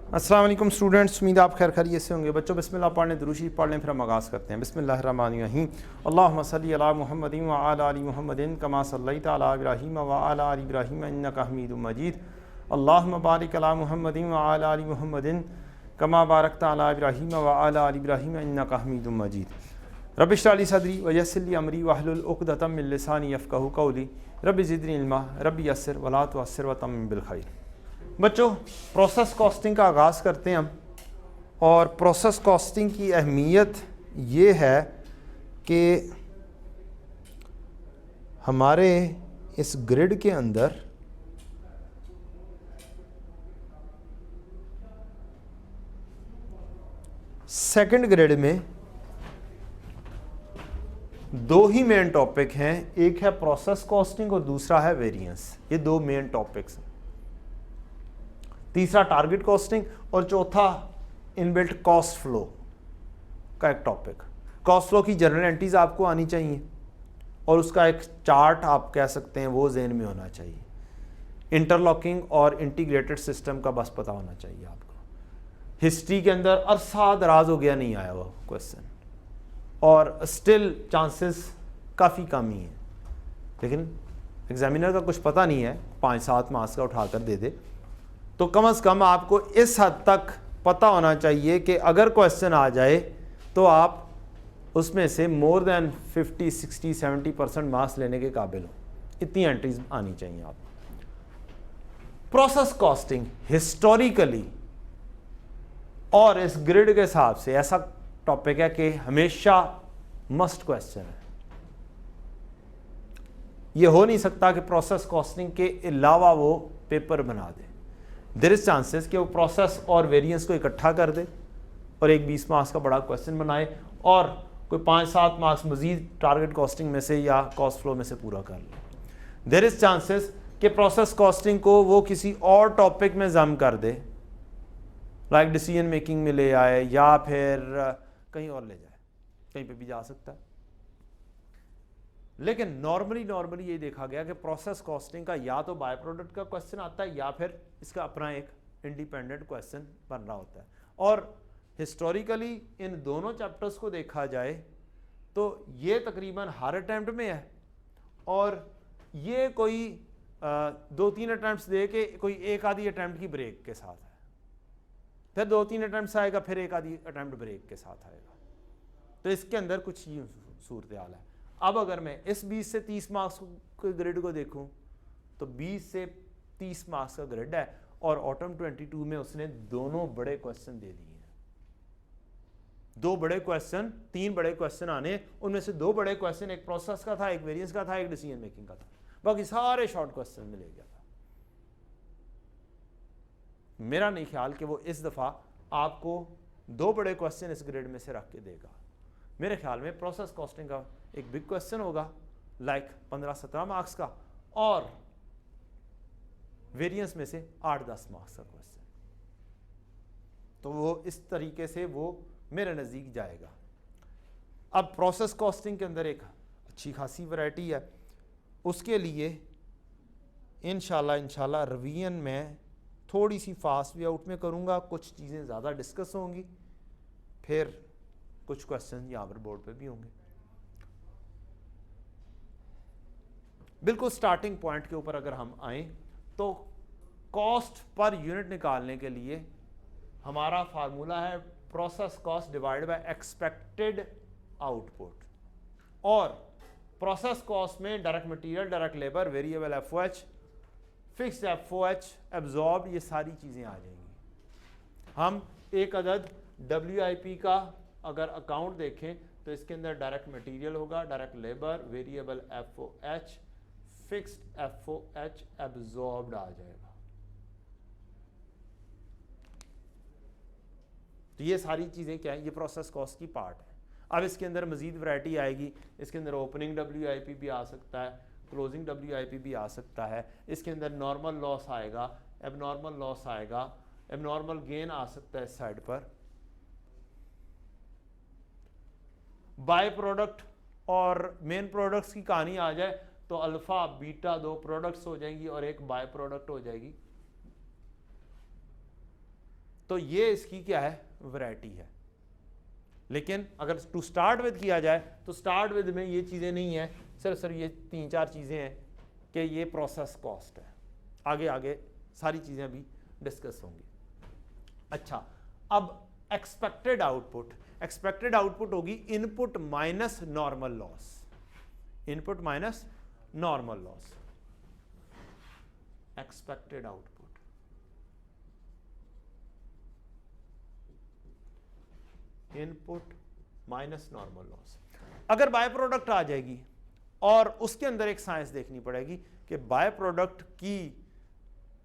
अस्सलाम वालेकुम स्टूडेंट्स, उम्मीद आप खैर खैरियत से होंगे। बच्चों बिस्मिल्लाह पढ़ लें, दुरूद शरीफ पढ़ लें, फिर हम आगाज़ करते हैं। बिस्मिल्लाहिर्रहमानिर्रहीम। अल्लाहुम्मा सल्ली अला मुहम्मदिन व अला आलि मुहम्मदिन कमा सल्लैता अला इब्राहीम व अला आलि इब्राहीम इन्नका हमीदुम मजीद। अल्लाहुम्मा बारिक अला मुहम्मदिन व अला आलि मुहम्मदिन कमा बारकता अला इब्राहीम व अला आलि इब्राहीम इन्नका हमीदुम मजीद। रब्बि इश्रह ली सदरी व यस्सिर ली अमरी वहलुल उक़दतम मिन लिसानी यफ़क़हू क़ौली। रब्बि ज़िदनी इल्मा रब्बि यस्सिर व ला तुअस्सिर व तम्मिम बिल खैर। बच्चों, प्रोसेस कॉस्टिंग का आगाज़ करते हैं हम। और प्रोसेस कॉस्टिंग की अहमियत ये है कि हमारे इस ग्रिड के अंदर सेकंड ग्रिड में दो ही मेन टॉपिक हैं। एक है प्रोसेस कॉस्टिंग और दूसरा है वेरिएंस। ये दो मेन टॉपिक्स हैं। तीसरा टारगेट कॉस्टिंग और चौथा इनबिल्ट कॉस्ट फ्लो का एक टॉपिक। कॉस्ट फ्लो की जनरल एंट्रीज आपको आनी चाहिए और उसका एक चार्ट आप कह सकते हैं वो ज़हन में होना चाहिए। इंटरलॉकिंग और इंटीग्रेटेड सिस्टम का बस पता होना चाहिए आपको। हिस्ट्री के अंदर अरसा दराज हो गया नहीं आया वो क्वेश्चन और स्टिल चांसेस काफ़ी कम ही हैं, लेकिन एग्जामिनर का कुछ पता नहीं है, 5-7 मार्क्स का उठाकर दे दे। तो कम से कम आपको इस हद तक पता होना चाहिए कि अगर क्वेश्चन आ जाए तो आप उसमें से मोर देन 50, 60, 70% मार्क्स लेने के काबिल हो। इतनी एंट्रीज आनी चाहिए आप। प्रोसेस कॉस्टिंग हिस्टोरिकली और इस ग्रिड के हिसाब से ऐसा टॉपिक है कि हमेशा मस्ट क्वेश्चन है। यह हो नहीं सकता कि प्रोसेस कॉस्टिंग के अलावा वो पेपर बना दे। देयर इज चांसेस कि वो प्रोसेस और वेरिएंस को इकट्ठा कर दे और एक 20 मार्क्स का बड़ा क्वेश्चन बनाए और कोई 5-7 मार्क्स मजीद टारगेट कॉस्टिंग में से या कॉस्ट फ्लो में से पूरा कर ले। देयर इज चांसेस कि प्रोसेस कॉस्टिंग को वो किसी और टॉपिक में जम कर दे, लाइक डिसीजन मेकिंग में ले आए या फिर कहीं और ले जाए, कहीं पे भी जा सकता है। लेकिन नॉर्मली ये देखा गया कि प्रोसेस कॉस्टिंग का या तो बाय प्रोडक्ट का क्वेश्चन आता है या फिर इसका अपना एक इंडिपेंडेंट क्वेश्चन बन रहा होता है। और हिस्टोरिकली इन दोनों चैप्टर्स को देखा जाए तो ये तकरीबन हर अटैम्प्ट में है और ये कोई 2-3 अटैम्प्ट्स दे के कोई एक आधी अटैम्प्ट की ब्रेक के साथ है, फिर 2-3 अटैम्प्ट्स आएगा, फिर एक आधी अटैम्प्ट ब्रेक के साथ आएगा। तो इसके अंदर कुछ ही सूरत हाल है। अब अगर मैं इस 20 से 30 मार्क्स के ग्रिड को देखूं तो 20 से 30 मार्क्स का ग्रिड है और ऑटम 22 में उसने दोनों बड़े क्वेश्चन दे दिए हैं। 2 बड़े क्वेश्चन, 3 बड़े क्वेश्चन आने, उनमें से 2 बड़े क्वेश्चन एक प्रोसेस का था, एक वेरिएंस का था, एक डिसीजन मेकिंग का था। बाकी सारे शॉर्ट क्वेश्चन में ले गया था। मेरा नहीं ख्याल कि वो इस दफा आपको 2 बड़े क्वेश्चन इस ग्रिड में से रख के देगा। मेरे ख्याल में प्रोसेस कॉस्टिंग का एक बिग क्वेश्चन होगा लाइक 15-17 मार्क्स का और वेरिएंस में से 8-10 मार्क्स का क्वेश्चन। तो वो इस तरीके से वो मेरे नज़दीक जाएगा। अब प्रोसेस कॉस्टिंग के अंदर एक अच्छी खासी वैरायटी है, उसके लिए इंशाल्लाह रिवीजन में थोड़ी सी फास्ट वे आउट में करूँगा, कुछ चीज़ें ज़्यादा डिस्कस होंगी, फिर कुछ क्वेश्चन यहाँ पर बोर्ड पे भी होंगे। बिल्कुल स्टार्टिंग पॉइंट के ऊपर अगर हम आए तो कॉस्ट पर यूनिट निकालने के लिए हमारा फार्मूला है process cost divide by expected output. और प्रोसेस कॉस्ट में direct material, direct labour, variable FOH, fixed FOH, absorb, ये सारी चीज़ें आ जाएंगी। हम एक अदद WIP का अगर अकाउंट देखें तो इसके अंदर डायरेक्ट मटेरियल होगा, direct labour, variable FOH, fixed FOH, absorbed आ जाएगा। तो ये सारी चीज़ें क्या है, ये प्रोसेस कॉस्ट की पार्ट है। अब इसके अंदर मजीद वैरायटी आएगी। इसके अंदर ओपनिंग WIP भी आ सकता है, क्लोजिंग WIP भी आ सकता है। इसके अंदर नॉर्मल लॉस आएगा, एबनॉर्मल लॉस आएगा, एबनॉर्मल गेन आ सकता है इस साइड पर। बाय प्रोडक्ट और मेन प्रोडक्ट्स की कहानी आ जाए तो अल्फा बीटा 2 प्रोडक्ट्स हो जाएंगी और एक बाय प्रोडक्ट हो जाएगी। तो ये इसकी क्या है, वैरायटी है। लेकिन अगर टू स्टार्ट विद किया जाए तो स्टार्ट विद में ये चीज़ें नहीं है, सिर्फ ये 3-4 चीज़ें हैं कि ये प्रोसेस कॉस्ट है। आगे आगे सारी चीज़ें अभी डिस्कस होंगी। अच्छा, अब एक्सपेक्टेड आउटपुट होगी input minus normal loss, input minus normal loss, expected output. Input minus normal loss. अगर बाय प्रोडक्ट आ जाएगी और उसके अंदर एक साइंस देखनी पड़ेगी कि बाय प्रोडक्ट की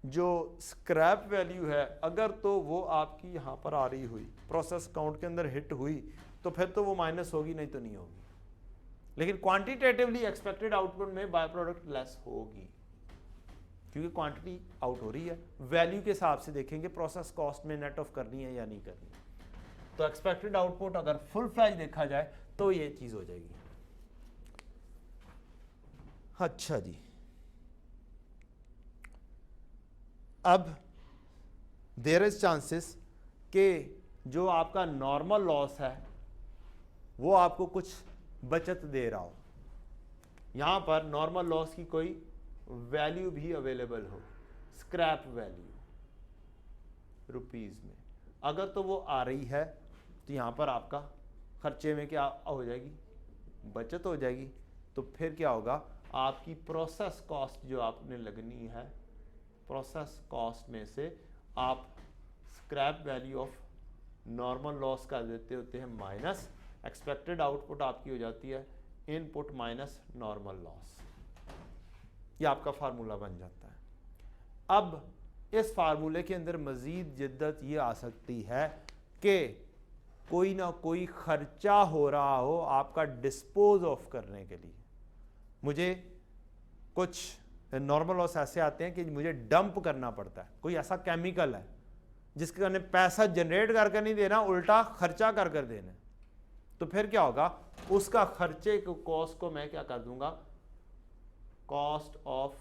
जो स्क्रैप वैल्यू है, अगर तो वो आपकी यहां पर आ रही हुई प्रोसेस काउंट के अंदर हिट हुई तो फिर तो वो माइनस होगी, नहीं तो नहीं होगी। लेकिन क्वांटिटेटिवली एक्सपेक्टेड आउटपुट में बाय प्रोडक्ट लेस होगी क्योंकि क्वांटिटी आउट हो रही है। वैल्यू के हिसाब से देखेंगे प्रोसेस कॉस्ट में नेट ऑफ करनी है या नहीं करनी। तो एक्सपेक्टेड आउटपुट अगर फुल फ्लैज देखा जाए तो ये चीज हो जाएगी। अच्छा जी, अब देयर इज चांसेस कि जो आपका नॉर्मल लॉस है वो आपको कुछ बचत दे रहा हो। यहां पर नॉर्मल लॉस की कोई वैल्यू भी अवेलेबल हो, स्क्रैप वैल्यू रुपीज में, अगर तो वो आ रही है तो यहां पर आपका खर्चे में क्या हो जाएगी, बचत हो जाएगी। तो फिर क्या होगा, आपकी प्रोसेस कॉस्ट जो आपने लगनी है, प्रोसेस कॉस्ट में से आप scrap value of normal loss कर देते होते हैं माइनस, एक्सपेक्टेड आउटपुट आपकी हो जाती है इनपुट माइनस नॉर्मल लॉस। ये आपका फार्मूला बन जाता है। अब इस फार्मूले के अंदर मजीद जिद्दत ये आ सकती है कि कोई ना कोई खर्चा हो रहा हो आपका डिस्पोज ऑफ करने के लिए। मुझे कुछ नॉर्मल लॉस ऐसे आते हैं कि मुझे डंप करना पड़ता है, कोई ऐसा केमिकल है जिसके कारण पैसा जनरेट करके नहीं देना, उल्टा खर्चा कर कर देना। तो फिर क्या होगा, उसका खर्चे को कॉस्ट को मैं क्या कर दूंगा, cost of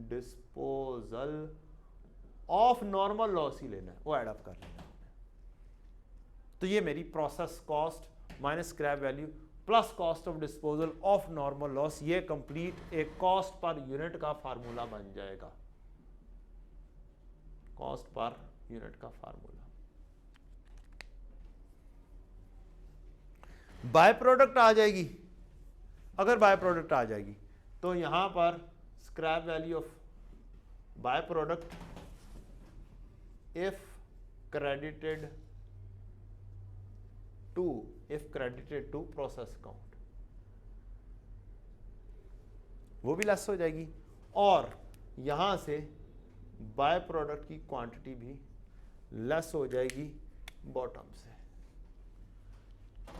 disposal of normal loss ही लेना है, वो एड अप कर लेना। तो ये मेरी process cost minus scrap value plus cost of disposal of normal loss, ये कंप्लीट एक कॉस्ट पर यूनिट का फार्मूला बन जाएगा, कॉस्ट पर यूनिट का फार्मूला। बाय प्रोडक्ट आ जाएगी, अगर बाय प्रोडक्ट आ जाएगी तो यहां पर scrap value of by product if credited to process count, वो भी लेस हो जाएगी और यहां से बाय प्रोडक्ट की क्वांटिटी भी लेस हो जाएगी बॉटम से।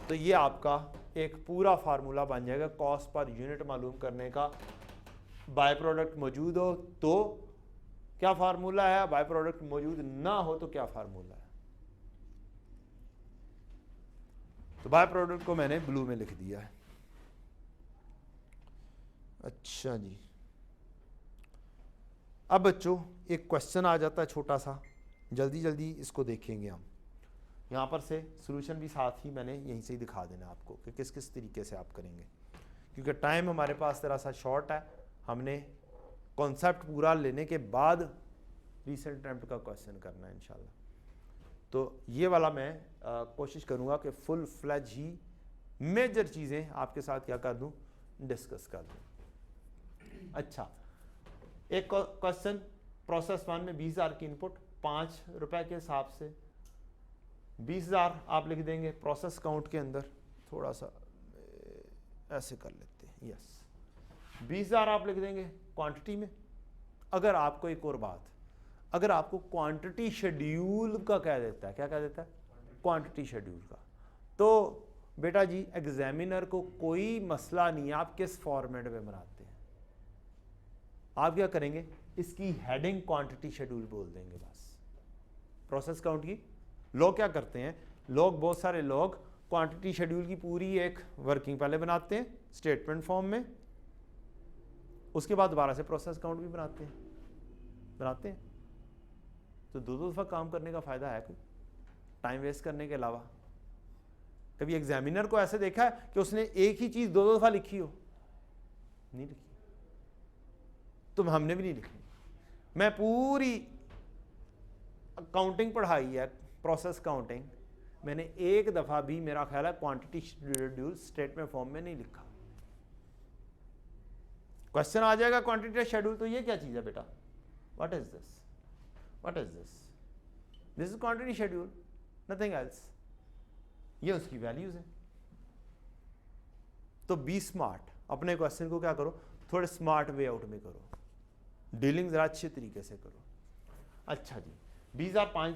तो ये आपका एक पूरा फार्मूला बन जाएगा कॉस्ट पर यूनिट मालूम करने का। बाय प्रोडक्ट मौजूद हो तो क्या फार्मूला है, बाय प्रोडक्ट मौजूद ना हो तो क्या फार्मूला है। तो बाय प्रोडक्ट को मैंने ब्लू में लिख दिया है। अच्छा जी, अब बच्चों एक क्वेश्चन आ जाता है छोटा सा, जल्दी जल्दी इसको देखेंगे हम। यहाँ पर से सॉल्यूशन भी साथ ही मैंने यहीं से ही दिखा देना आपको कि किस किस तरीके से आप करेंगे, क्योंकि टाइम हमारे पास थोड़ा सा शॉर्ट है। हमने कॉन्सेप्ट पूरा लेने के बाद रीसेंट अटेम्प्ट का क्वेश्चन करना है इंशाल्लाह। तो ये वाला मैं कोशिश करूँगा कि फुल फ्लैज ही मेजर चीज़ें आपके साथ क्या कर दूँ, डिस्कस कर दूँ। अच्छा, एक क्वेश्चन प्रोसेस 1 में 20,000 की इनपुट, 5 रुपए के हिसाब से 20,000 आप लिख देंगे प्रोसेस काउंट के अंदर। थोड़ा सा ऐसे कर लेते हैं, यस 20,000 आप लिख देंगे क्वांटिटी में। अगर आपको एक और बात, अगर आपको क्वांटिटी शेड्यूल का कह देता है, क्या कह देता है, क्वांटिटी शेड्यूल का, तो बेटा जी एग्जामिनर को कोई मसला नहीं है आप किस फॉर्मेट में बनाते हैं। आप क्या करेंगे, इसकी हेडिंग क्वांटिटी शेड्यूल बोल देंगे बस। प्रोसेस काउंट की लोग क्या करते हैं, लोग बहुत सारे लोग क्वांटिटी शेड्यूल की पूरी एक वर्किंग पहले बनाते हैं स्टेटमेंट फॉर्म में, उसके बाद दोबारा से प्रोसेस काउंट भी बनाते हैं। तो दो दफा काम करने का फायदा है कोई? टाइम वेस्ट करने के अलावा। कभी एग्जामिनर को ऐसे देखा है कि उसने एक ही चीज 2 दफा लिखी हो? नहीं लिखी। तो हमने भी नहीं लिखी। मैं पूरी अकाउंटिंग पढ़ाई है, प्रोसेस काउंटिंग, मैंने एक दफा भी मेरा ख्याल है क्वांटिटी शेड्यूल स्टेटमेंट फॉर्म में नहीं लिखा। क्वेश्चन आ जाएगा क्वांटिटी शेड्यूल, तो ये क्या चीज है बेटा? What is this? What is this? This is quantity schedule, nothing else. ये उसकी वैल्यूज है। तो बी स्मार्ट, अपने क्वेश्चन को क्या करो, थोड़े स्मार्ट वे आउट में करो, डीलिंग जरा अच्छे तरीके से करो। अच्छा जी, बीज आर 5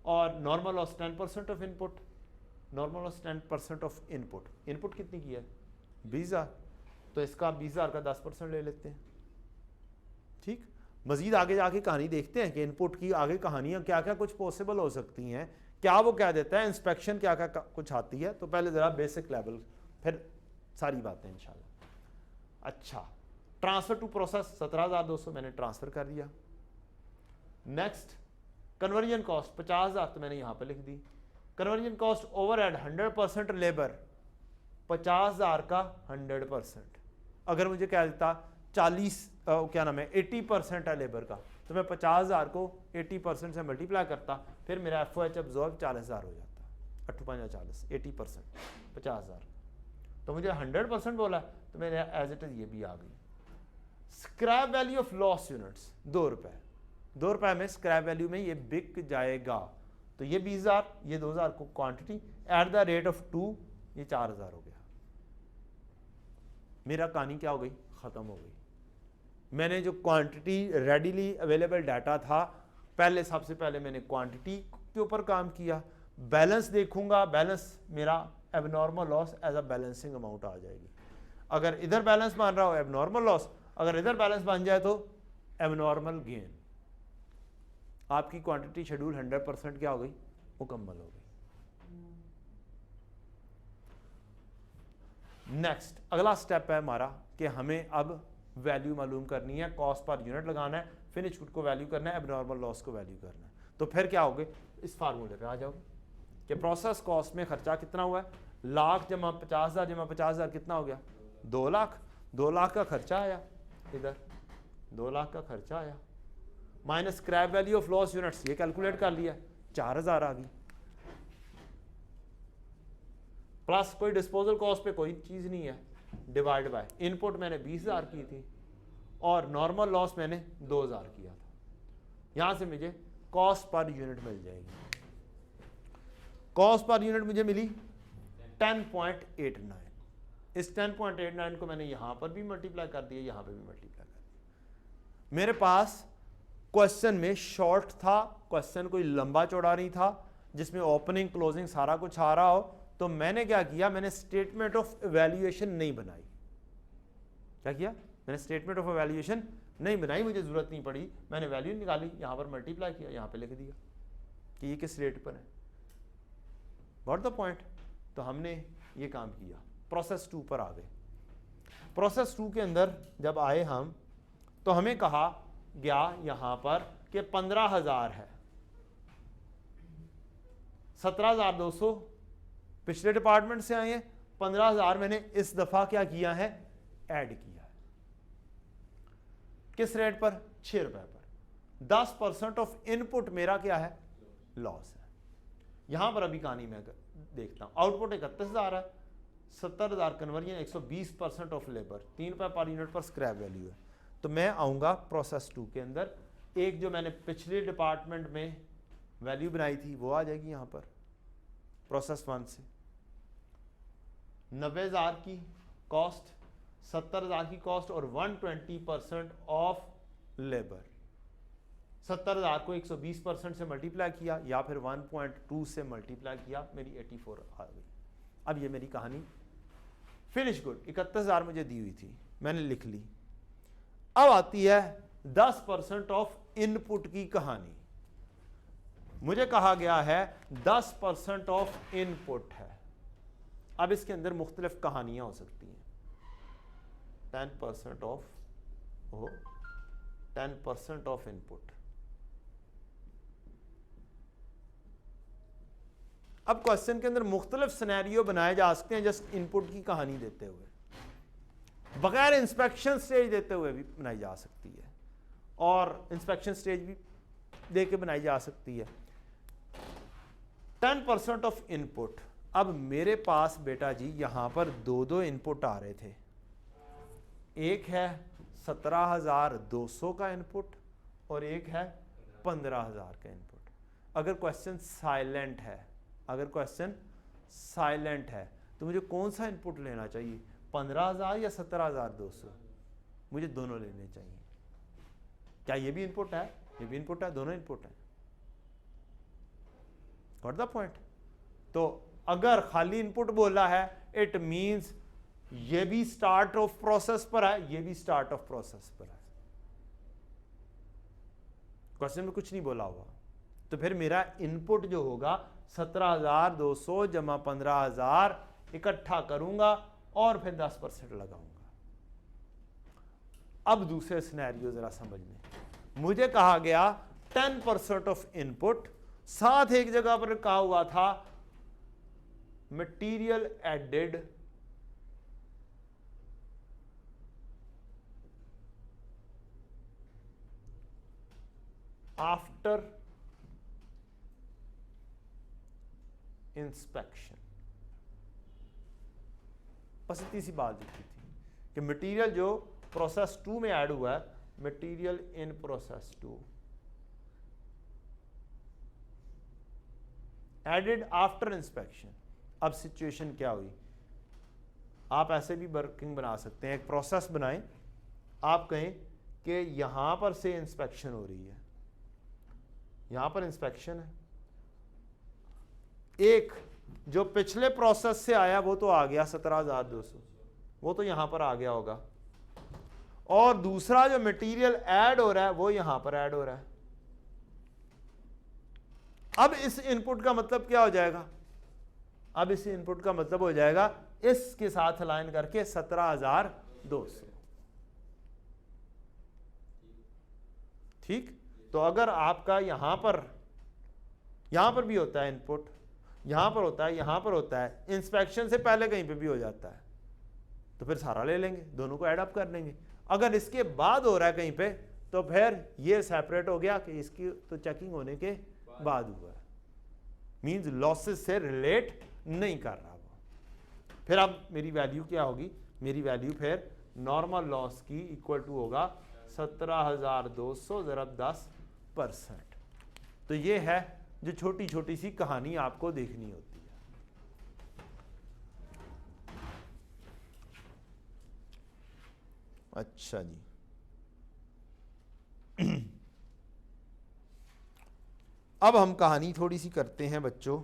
और normal loss 10% of input. Normal loss 10% of input. Input कितनी की है? 20,000। तो इसका 20,000 का 10% ले लेते हैं। ठीक, मजीद आगे जाके कहानी देखते हैं कि इनपुट की आगे कहानियां क्या क्या कुछ पॉसिबल हो सकती हैं, क्या वो क्या देता है, इंस्पेक्शन क्या क्या कुछ आती है। तो पहले जरा बेसिक लेवल, फिर सारी बातें इंशाल्लाह। अच्छा, ट्रांसफर टू प्रोसेस 17,200 मैंने ट्रांसफर कर दिया। नेक्स्ट, कन्वर्जन कॉस्ट 50,000 तो मैंने यहां पर लिख दी। कन्वर्जन कॉस्ट ओवरहेड 100% लेबर, 50,000 का 100%। अगर मुझे क्या देता 80% है लेबर का, तो मैं 50,000 को 80% से मल्टीप्लाई करता, फिर मेरा FOH एब्जॉर्ब 40,000 हो जाता। 8×5=40, 80% 50,000। तो मुझे 100% बोला, तो मेरे एज इट इज ये भी आ गई। Scrap value of loss units 2 रुपए। 2 रुपए में स्क्रैप वैल्यू में ये बिक जाएगा। तो ये 20,000, ये 2,000 को quantity at the rate of 2, ये 4,000 हो गया। मेरा कहानी क्या हो गई? खत्म हो गई। मैंने जो क्वांटिटी रेडीली अवेलेबल डाटा था, पहले सबसे पहले मैंने क्वांटिटी के ऊपर काम किया। बैलेंस देखूंगा, बैलेंस मेरा abnormal loss as a balancing amount आ जाएगी। अगर इधर बैलेंस बन रहा हो एबनॉर्मल लॉस, अगर इधर बैलेंस बन जाए तो एबनॉर्मल गेन। आपकी क्वांटिटी शेड्यूल 100% क्या हो गई? मुकम्मल हो गई। नेक्स्ट, अगला स्टेप है हमारा कि हमें अब वैल्यू मालूम करनी है, कॉस्ट पर यूनिट लगाना है, फिनिश गुड को वैल्यू करना है, एबनॉर्मल लॉस को वैल्यू करना है। तो फिर क्या होगे? इस फार्मूले पे आ जाओगे कि प्रोसेस कॉस्ट में खर्चा कितना हुआ है? लाख जमा 50,000 जमा 50,000 कितना हो गया? 2 लाख। 2 लाख का खर्चा आया, इधर 2 लाख का खर्चा आया, minus scrap value of loss units, ये कैलकुलेट कर लिया, 4,000 आ गई, प्लस कोई डिस्पोजल कॉस्ट पे कोई चीज नहीं है, डिवाइड बाय इनपुट मैंने 20,000 की थी और नॉर्मल लॉस मैंने 2,000 किया था। यहां से मुझे कॉस्ट पर यूनिट मिल जाएगी। कॉस्ट पर यूनिट मुझे मिली 10.89। इस 10.89 को मैंने यहां पर भी मल्टीप्लाई कर दिया, यहां पर भी मल्टीप्लाई कर दिया। मेरे पास क्वेश्चन में शॉर्ट था, क्वेश्चन कोई लंबा चौड़ा नहीं था जिसमें ओपनिंग क्लोजिंग सारा कुछ आ रहा हो। तो मैंने क्या किया? मैंने स्टेटमेंट ऑफ इवैल्यूएशन नहीं बनाई। क्या किया? मैंने स्टेटमेंट ऑफ इवैल्यूएशन नहीं बनाई, मुझे जरूरत नहीं पड़ी। मैंने वैल्यू निकाली, यहां पर मल्टीप्लाई किया, यहां पे लिख दिया कि ये किस रेट पर है। What the point? तो हमने ये काम किया। प्रोसेस 2 पर आ गए। प्रोसेस 2 के अंदर जब आए हम, तो हमें कहा गया यहां पर कि 15,000 है, 17,200 पिछले डिपार्टमेंट से आए हैं, 15,000 मैंने इस दफा क्या किया है? ऐड किया है। किस रेट पर? 6 रुपए पर। 10% ऑफ इनपुट मेरा क्या है? लॉस है। यहां पर अभी कहानी में देखता हूं, आउटपुट 31,000 है, 70,000 कन्वर्जन, 120% ऑफ लेबर, 3 रुपए पर यूनिट पर स्क्रैप वैल्यू है। तो मैं आऊंगा प्रोसेस 2 के अंदर, एक जो मैंने पिछले डिपार्टमेंट में वैल्यू बनाई थी वो आ जाएगी यहां पर प्रोसेस 1 से। 90,000 की कॉस्ट, 70,000 की कॉस्ट और 120% ऑफ लेबर। 70,000 को 120% से मल्टीप्लाई किया या फिर 1.2 से मल्टीप्लाई किया, मेरी 84 आ गई। अब ये मेरी कहानी फिनिश गुड। 31,000 मुझे दी हुई थी, मैंने लिख ली। अब आती है 10% ऑफ इनपुट की कहानी। मुझे कहा गया है 10% ऑफ इनपुट है। अब इसके अंदर मुख्तलिफ कहानियां हो सकती हैं। 10% ऑफ 10% ऑफ इनपुट, अब क्वेश्चन के अंदर मुख्तलिफ सिनेरियो बनाए जा सकते हैं जस्ट इनपुट की कहानी देते हुए, बगैर इंस्पेक्शन स्टेज देते हुए भी बनाई जा सकती है, और इंस्पेक्शन स्टेज भी दे के बनाई जा सकती है। 10% ऑफ इनपुट। अब मेरे पास बेटा जी यहां पर दो इनपुट आ रहे थे, एक है 17,200 का इनपुट और एक है 15,000 का इनपुट। अगर क्वेश्चन साइलेंट है, अगर क्वेश्चन साइलेंट है तो मुझे कौन सा इनपुट लेना चाहिए, 15,000 या 17,200? मुझे दोनों लेने चाहिए। क्या ये भी इनपुट है, ये भी इनपुट है, दोनों इनपुट है। Got the point? तो अगर खाली इनपुट बोला है इट मींस ये भी स्टार्ट ऑफ प्रोसेस पर है, ये भी स्टार्ट ऑफ प्रोसेस पर है। क्वेश्चन में कुछ नहीं बोला हुआ, तो फिर मेरा इनपुट जो होगा 17,200 जमा 15,000 इकट्ठा करूंगा और फिर 10% लगाऊंगा। अब दूसरे सिनेरियो जरा समझ लें। मुझे कहा गया 10% ऑफ इनपुट, साथ एक जगह पर कहा हुआ था मटेरियल एडेड आफ्टर इंस्पेक्शन। बस इतनी सी बात लिखी थी कि मटेरियल जो प्रोसेस 2 में ऐड हुआ है, material in process 2 added after inspection. अब सिचुएशन क्या हुई, आप ऐसे भी वर्किंग बना सकते हैं, एक प्रोसेस बनाएं, आप कहें कि यहां पर से इंस्पेक्शन हो रही है, यहां पर इंस्पेक्शन है, एक जो पिछले प्रोसेस से आया वो तो आ गया 17,200, वो तो यहां पर आ गया होगा, और दूसरा जो मटेरियल ऐड हो रहा है वो यहां पर ऐड हो रहा है। अब इस इनपुट का मतलब क्या हो जाएगा, अब इस इनपुट का मतलब हो जाएगा इसके साथ अलाइन करके 17,200। ठीक, तो अगर आपका यहां पर भी होता है इनपुट, यहां पर होता है, यहां पर होता है, इंस्पेक्शन से पहले कहीं पे भी हो जाता है, तो फिर सारा ले लेंगे, दोनों को ऐड अप कर लेंगे। अगर इसके बाद हो रहा है कहीं पे, तो फिर ये सेपरेट हो गया कि इसकी तो चेकिंग होने के बाद हुआ है, मींस लॉसेस से रिलेट नहीं कर रहा वो। फिर अब मेरी वैल्यू क्या होगी, मेरी वैल्यू फिर नॉर्मल लॉस की इक्वल टू होगा 17,200 ज़रब 10%। तो ये है जो छोटी छोटी सी कहानी आपको देखनी होती है। अच्छा जी, अब हम कहानी थोड़ी सी करते हैं बच्चों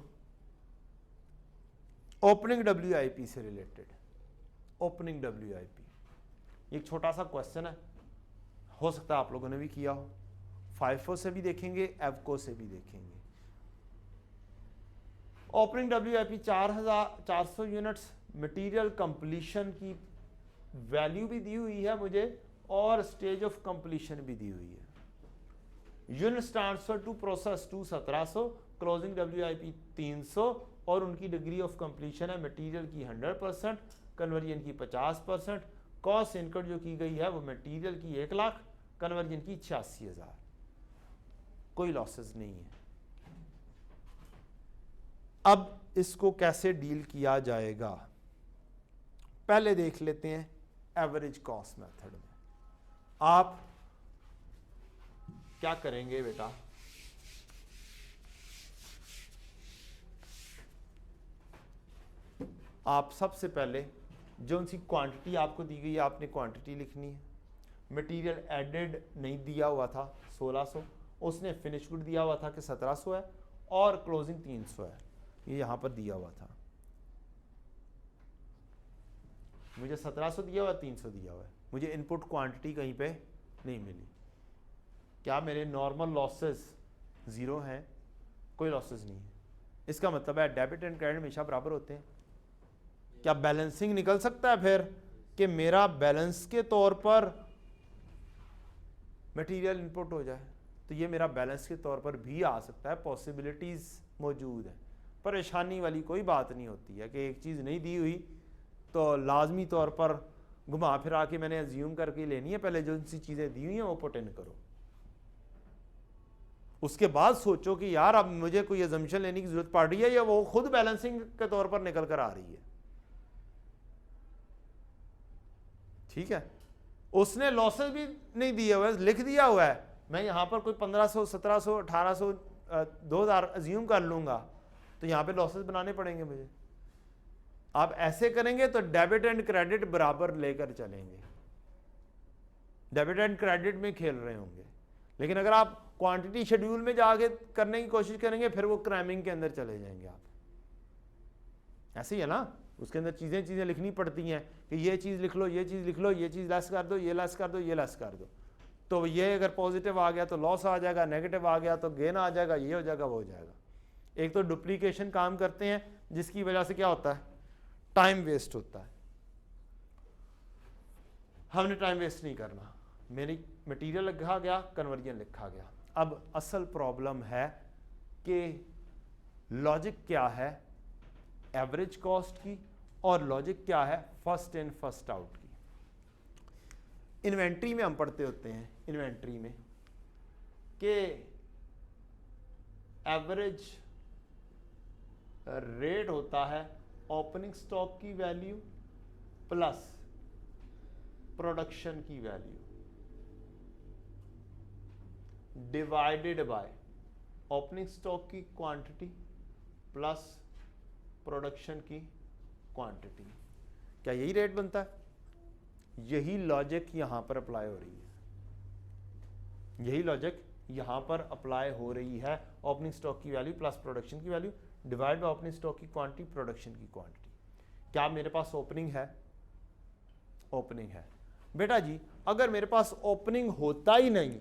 ओपनिंग WIP से रिलेटेड। ओपनिंग WIP एक छोटा सा क्वेश्चन है, हो सकता है आप लोगों ने भी किया हो, FIFO से भी देखेंगे, एवको से भी देखेंगे। Opening WIP 4,400 units, material completion की वैल्यू भी दी हुई है मुझे और स्टेज ऑफ कंप्लीशन भी दी हुई है। Units transfer to process 2 1700, closing WIP 300 और उनकी डिग्री ऑफ कंप्लीशन है मटेरियल की 100%, कन्वर्जन की 50%, कॉस्ट इनकट जो की गई है वो मटेरियल की 1 लाख, कन्वर्जन की 86,000, कोई लॉसेस नहीं है। अब इसको कैसे डील किया जाएगा, पहले देख लेते हैं एवरेज कॉस्ट मेथड में। आप क्या करेंगे बेटा, आप सबसे पहले जो सी क्वांटिटी आपको दी गई है आपने क्वांटिटी लिखनी है। मटेरियल एडेड नहीं दिया हुआ था 1600, उसने फिनिश गुड दिया हुआ था कि 1700 है और क्लोजिंग 300 है, ये यहां पर दिया हुआ था। मुझे 1700 दिया हुआ, 300 दिया हुआ है, मुझे इनपुट क्वांटिटी कहीं पे नहीं मिली। क्या मेरे नॉर्मल लॉसेस 0 हैं? कोई लॉसेस नहीं है। इसका मतलब है डेबिट एंड क्रेडिट हमेशा बराबर होते हैं। क्या बैलेंसिंग निकल सकता है फिर कि मेरा बैलेंस के तौर पर मटेरियल इनपुट हो जाए? तो ये मेरा बैलेंस के तौर पर भी आ सकता है, पॉसिबिलिटीज मौजूद है। परेशानी वाली कोई बात नहीं होती है कि एक चीज़ नहीं दी हुई तो लाजमी तौर पर घुमा फिरा के मैंने अज्यूम करके लेनी है। पहले जो सी चीज़ें दी हुई हैं वो पुट इन करो, उसके बाद सोचो कि यार अब मुझे कोई अजम्पशन लेने की जरूरत पड़ रही है या वो खुद बैलेंसिंग के तौर पर निकल कर आ रही है। ठीक है, उसने लॉसेस भी नहीं दिए हुए, लिख दिया हुआ है मैं यहां पर कोई 1500 1700 1800 2000 अज्यूम कर लूंगा, तो यहां पे लॉसेस बनाने पड़ेंगे मुझे। आप ऐसे करेंगे तो डेबिट एंड क्रेडिट बराबर लेकर चलेंगे, डेबिट एंड क्रेडिट में खेल रहे होंगे। लेकिन अगर आप क्वांटिटी शेड्यूल में जाके करने की कोशिश करेंगे फिर वो क्रैमिंग के अंदर चले जाएंगे आप। ऐसे ही है ना, उसके अंदर चीज़ें लिखनी पड़ती हैं कि ये चीज़ लिख लो, ये चीज़ लिख लो, ये चीज़ लेस कर दो, ये लेस कर दो, ये लेस कर दो। तो ये अगर पॉजिटिव आ गया तो लॉस आ जाएगा, नेगेटिव आ गया तो गेन आ जाएगा, ये हो जाएगा, वो हो जाएगा। एक तो डुप्लीकेशन काम करते हैं जिसकी वजह से क्या होता है, टाइम वेस्ट होता है। हमने टाइम वेस्ट नहीं करना, मेरी मटेरियल लिखा गया, कन्वर्जन लिखा गया। अब असल प्रॉब्लम है कि लॉजिक क्या है एवरेज कॉस्ट की और लॉजिक क्या है फर्स्ट इन फर्स्ट आउट की। इन्वेंट्री में हम पढ़ते होते हैं, इन्वेंट्री में कि एवरेज रेट होता है ओपनिंग स्टॉक की वैल्यू प्लस प्रोडक्शन की value divided by opening stock की क्वांटिटी प्लस प्रोडक्शन की क्वांटिटी। क्या यही रेट बनता है? यही लॉजिक यहां पर अप्लाई हो रही है, यही लॉजिक यहां पर अप्लाई हो रही है। ओपनिंग स्टॉक की वैल्यू प्लस प्रोडक्शन की value divide by opening stock की क्वांटिटी प्रोडक्शन की क्वांटिटी। क्या मेरे पास ओपनिंग है? ओपनिंग है बेटा जी। अगर मेरे पास ओपनिंग होता ही नहीं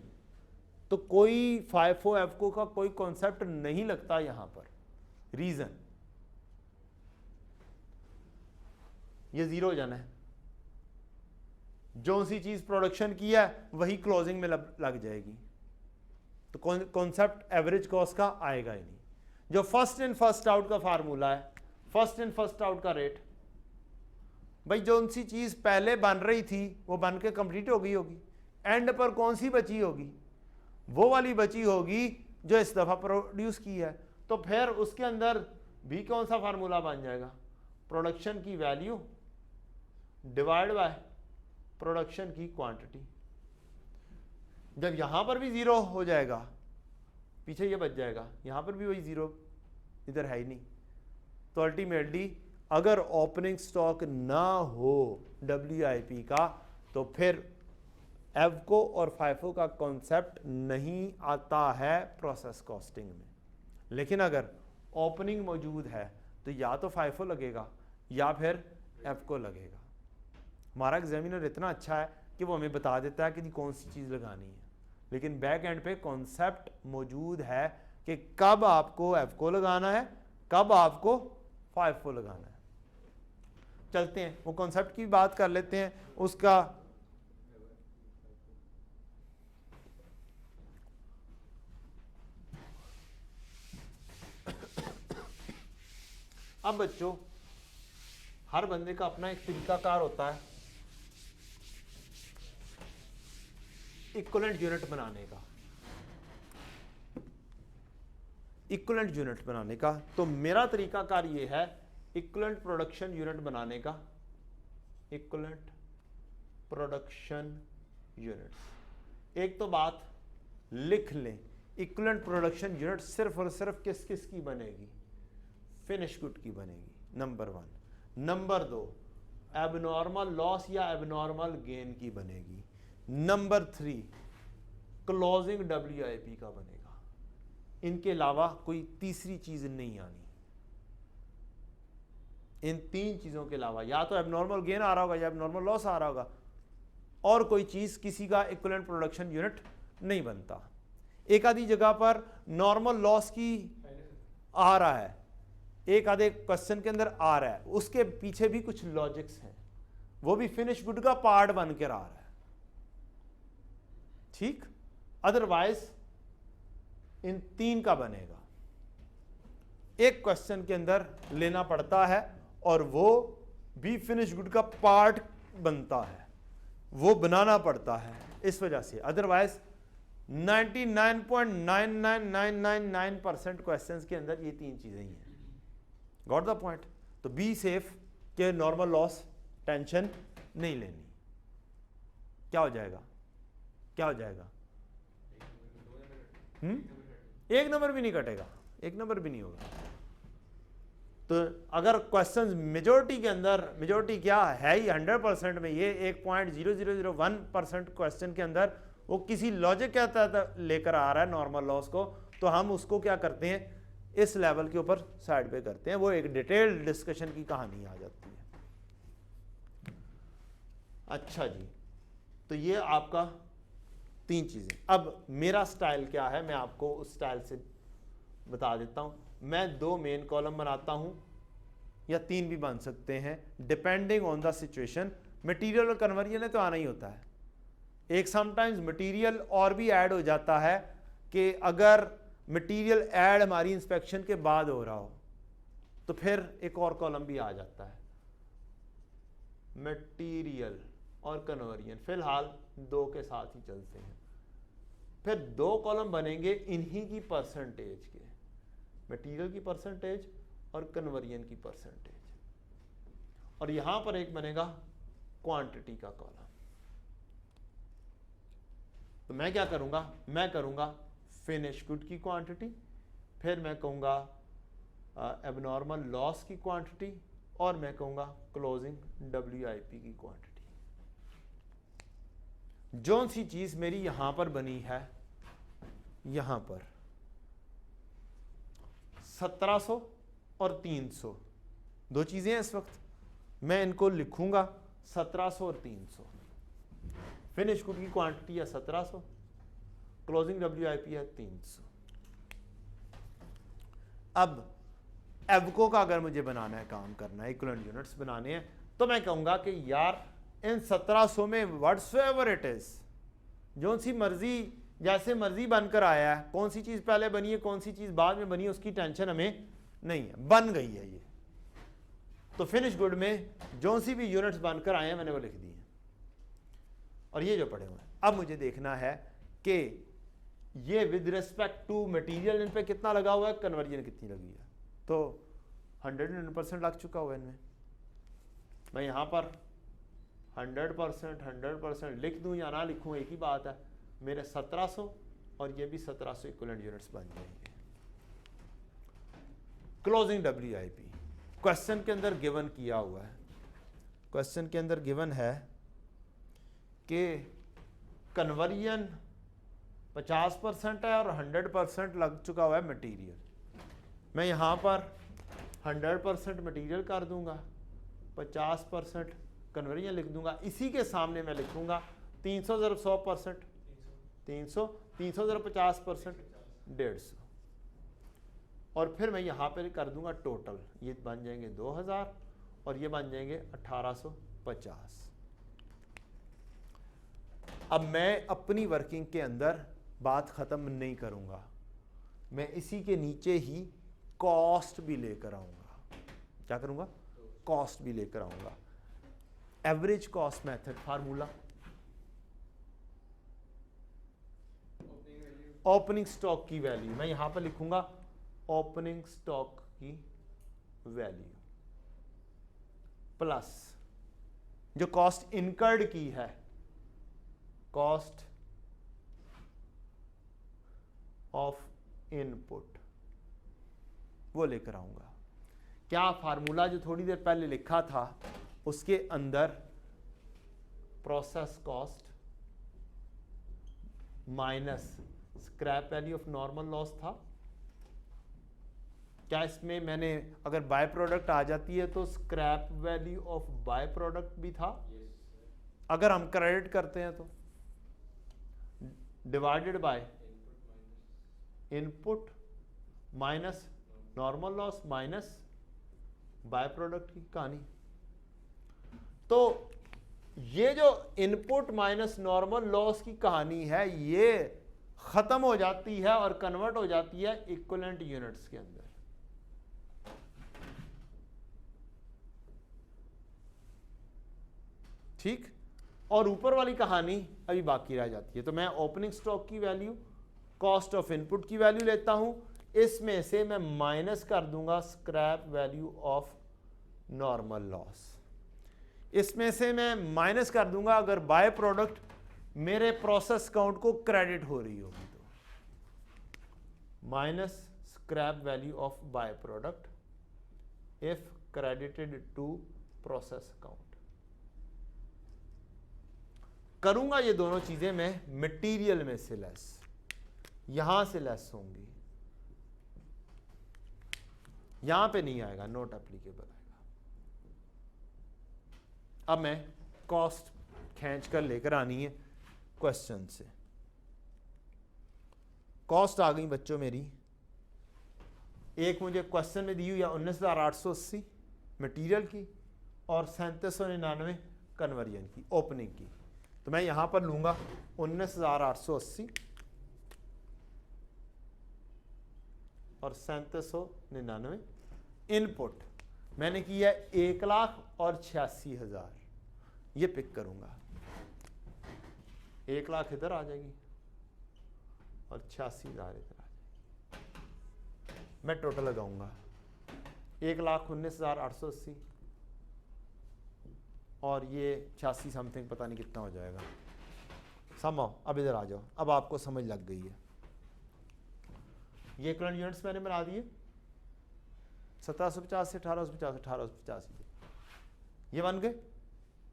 तो कोई फाइफो एफको का कोई कॉन्सेप्ट नहीं लगता यहां पर। रीजन, ये जीरो हो जाना है, जो सी चीज प्रोडक्शन की है वही क्लोजिंग में लग जाएगी, तो कॉन्सेप्ट एवरेज कॉस्ट का आएगा ही नहीं। जो फर्स्ट इन फर्स्ट आउट का फार्मूला है, फर्स्ट इन फर्स्ट आउट का रेट, भाई जो सी चीज पहले बन रही थी वो बन के कंप्लीट हो गई होगी, एंड पर कौन सी बची होगी? वो वाली बची होगी जो इस दफा प्रोड्यूस की है। तो फिर उसके अंदर भी कौन सा फार्मूला बन जाएगा? प्रोडक्शन की वैल्यू डिवाइड बाय प्रोडक्शन की क्वांटिटी। जब यहां पर भी जीरो हो जाएगा, पीछे ये बच जाएगा, यहां पर भी वही जीरो, इधर है ही नहीं। तो अल्टीमेटली अगर ओपनिंग स्टॉक ना हो WIP का तो फिर एवको और फाइफो का कॉन्सेप्ट नहीं आता है प्रोसेस कॉस्टिंग में। लेकिन अगर ओपनिंग मौजूद है तो या तो फाइफो लगेगा या फिर एवको लगेगा। हमारा एग्जामिनर इतना अच्छा है कि वो हमें बता देता है कि कौन सी चीज़ लगानी है, लेकिन बैक एंड पे कॉन्सेप्ट मौजूद है कि कब आपको एवको लगाना है, कब आपको फाइफो लगाना है। चलते हैं वो कॉन्सेप्ट की बात कर लेते हैं। उसका अब बच्चों, हर बंदे का अपना एक तरीकाकार होता है इक्विवेलेंट यूनिट बनाने का, इक्विवेलेंट यूनिट बनाने का। तो मेरा तरीकाकार ये है इक्विवेलेंट प्रोडक्शन यूनिट बनाने का, इक्विवेलेंट प्रोडक्शन यूनिट। एक तो बात लिख लें, इक्विवेलेंट प्रोडक्शन यूनिट सिर्फ और सिर्फ किस किस की बनेगी? फिनिश गुड की बनेगी, नंबर 1। नंबर 2, एबनॉर्मल लॉस या एबनॉर्मल गेन की बनेगी। नंबर 3, क्लोजिंग WIP का बनेगा। इनके अलावा कोई तीसरी चीज नहीं आनी। इन 3 चीजों के अलावा या तो एबनॉर्मल गेन आ रहा होगा या एबनॉर्मल लॉस आ रहा होगा, और कोई चीज किसी का इक्विवेलेंट प्रोडक्शन यूनिट नहीं बनता। एक आधी जगह पर नॉर्मल लॉस की आ रहा है, एक आधे क्वेश्चन के अंदर आ रहा है, उसके पीछे भी कुछ लॉजिक्स हैं, वो भी फिनिश गुड का पार्ट बनकर आ रहा है। ठीक, अदरवाइज इन 3 का बनेगा। एक क्वेश्चन के अंदर लेना पड़ता है और वो भी फिनिश गुड का पार्ट बनता है, वो बनाना पड़ता है इस वजह से। अदरवाइज 99.99999% क्वेश्चंस के अंदर ये तीन चीजें ही हैं। Got the point? तो बी सेफ के नॉर्मल लॉस टेंशन नहीं लेनी। क्या हो जाएगा? क्या हो जाएगा? एक नंबर भी नहीं कटेगा, एक नंबर भी नहीं होगा। तो अगर क्वेश्चन मेजोरिटी के अंदर, मेजोरिटी क्या है ही 100% में, ये 1.0001% क्वेश्चन के अंदर वो किसी लॉजिक के तहत लेकर आ रहा है नॉर्मल लॉस को, तो हम उसको क्या करते हैं, इस लेवल के ऊपर साइड पे करते हैं, वो एक डिटेल्ड डिस्कशन की कहानी आ जाती है। अच्छा जी, तो ये आपका तीन चीजें। अब मेरा स्टाइल क्या है, मैं आपको उस स्टाइल से बता देता हूं। मैं 2 मेन कॉलम बनाता हूं या 3 भी बन सकते हैं, depending on the situation. Material और कन्वर्जन है तो आना ही होता है। एक समटाइम्स मटेरियल और भी ऐड हो जाता है कि अगर मटेरियल ऐड हमारी इंस्पेक्शन के बाद हो रहा हो तो फिर एक और कॉलम भी आ जाता है, मटेरियल और कन्वर्जन। फिलहाल 2 के साथ ही चलते हैं। फिर 2 कॉलम बनेंगे इन्हीं की परसेंटेज के, मटेरियल की परसेंटेज और कन्वर्जन की परसेंटेज, और यहां पर एक बनेगा क्वांटिटी का कॉलम। तो मैं क्या करूंगा, मैं करूंगा फिनिश गुड की क्वांटिटी, फिर मैं कहूंगा एबनॉर्मल लॉस की क्वांटिटी, और मैं कहूंगा क्लोजिंग WIP की क्वांटिटी। जो सी चीज मेरी यहां पर बनी है, यहां पर 1700 और 300 2 चीजें हैं इस वक्त, मैं इनको लिखूंगा 1700 और 300। फिनिश गुड की क्वांटिटी है 1700, क्लोजिंग WIP है 300। अब एवको का अगर मुझे बनाना है, काम करना है, इक्विवेलेंट यूनिट्स बनाने हैं, तो मैं कहूंगा कि यार इन 1700 में व्हाटसोएवर इट इज, जो सी मर्जी जैसे मर्जी बनकर आया है, कौन सी चीज पहले बनी है कौन सी चीज बाद में बनी है उसकी टेंशन हमें नहीं है, बन गई है ये। तो फिनिश गुड में जो सी भी यूनिट्स बनकर आए हैं मैंने वो लिख दी है, और ये जो पड़े हुए हैं। अब मुझे देखना है कि ये with respect to material in पे कितना लगा हुआ है, कन्वर्जन कितनी लगी है। तो 100% लग चुका हुआ है इनमें। मैं यहाँ पर 100% लिख दूं या ना लिखूं एक ही बात है, मेरे 1700 और ये भी 1700 इक्विवेलेंट यूनिट्स बन जाएंगे। क्लोजिंग WIP क्वेश्चन के अंदर गिवन किया हुआ है, क्वेश्चन के अंदर गिवन है कि कन्वर्जन 50% है और 100% लग चुका हुआ है मटेरियल। मैं यहाँ पर 100% मटेरियल कर दूंगा, 50% कन्वर्जन लिख दूंगा। इसी के सामने मैं लिखूंगा 300 ज़रा 100%, 300 ज़रा 50%, 150। और फिर मैं यहाँ पर कर दूंगा टोटल, ये बन जाएंगे 2000 और ये बन जाएंगे 1850। अब मैं अपनी वर्किंग के अंदर बात ख़त्म नहीं करूंगा, मैं इसी के नीचे ही कॉस्ट भी लेकर आऊंगा। क्या करूंगा? कॉस्ट भी लेकर आऊंगा। Average cost method formula, opening stock की वैल्यू, मैं यहां पर लिखूंगा ओपनिंग स्टॉक की वैल्यू प्लस जो कॉस्ट इनकर्ड की है, कॉस्ट ऑफ इनपुट, वो लेकर आऊंगा। क्या फार्मूला जो थोड़ी देर पहले लिखा था उसके अंदर process cost minus scrap value of normal loss था? क्या इसमें मैंने अगर बाय प्रोडक्ट आ जाती है तो scrap value of by product भी था? अगर हम क्रेडिट करते हैं तो divided by input minus normal loss minus by product की कहानी। तो ये जो इनपुट माइनस नॉर्मल लॉस की कहानी है ये खत्म हो जाती है और कन्वर्ट हो जाती है इक्विवेलेंट यूनिट्स के अंदर। ठीक, और ऊपर वाली कहानी अभी बाकी रह जाती है। तो मैं ओपनिंग स्टॉक की वैल्यू, कॉस्ट ऑफ इनपुट की वैल्यू लेता हूं, इसमें से मैं माइनस कर दूंगा scrap value of normal loss, इसमें से मैं माइनस कर दूंगा अगर बाय प्रोडक्ट मेरे प्रोसेस काउंट को क्रेडिट हो रही होगी तो, minus scrap value of by product if credited to process count. करूंगा ये दोनों चीजें मैं मटेरियल में से लेस, यहां से लेस होंगी, यहां पे नहीं आएगा, नॉट एप्लीकेबल आएगा। अब मैं कॉस्ट खींच कर लेकर आनी है क्वेश्चन से। कॉस्ट आ गई बच्चों मेरी, एक मुझे क्वेश्चन में दी हुई है 19,880 मटेरियल की और 3799 कन्वर्जन की, ओपनिंग की। तो मैं यहां पर लूंगा 19,880 और 3799 इनपुट मैंने की है 1,86,000, ये पिक करूंगा, 1,00,000 इधर आ जाएगी और 86,000 इधर आ जाएगी। मैं टोटल लगाऊंगा 1,19,880 और ये 86 समथिंग, पता नहीं कितना हो जाएगा। समझो, अब इधर आ जाओ, अब आपको समझ लग गई है। ये इक्विवेलेंट यूनिट्स मैंने बना दिए 1750 से 1850, 1885 ये बन गए।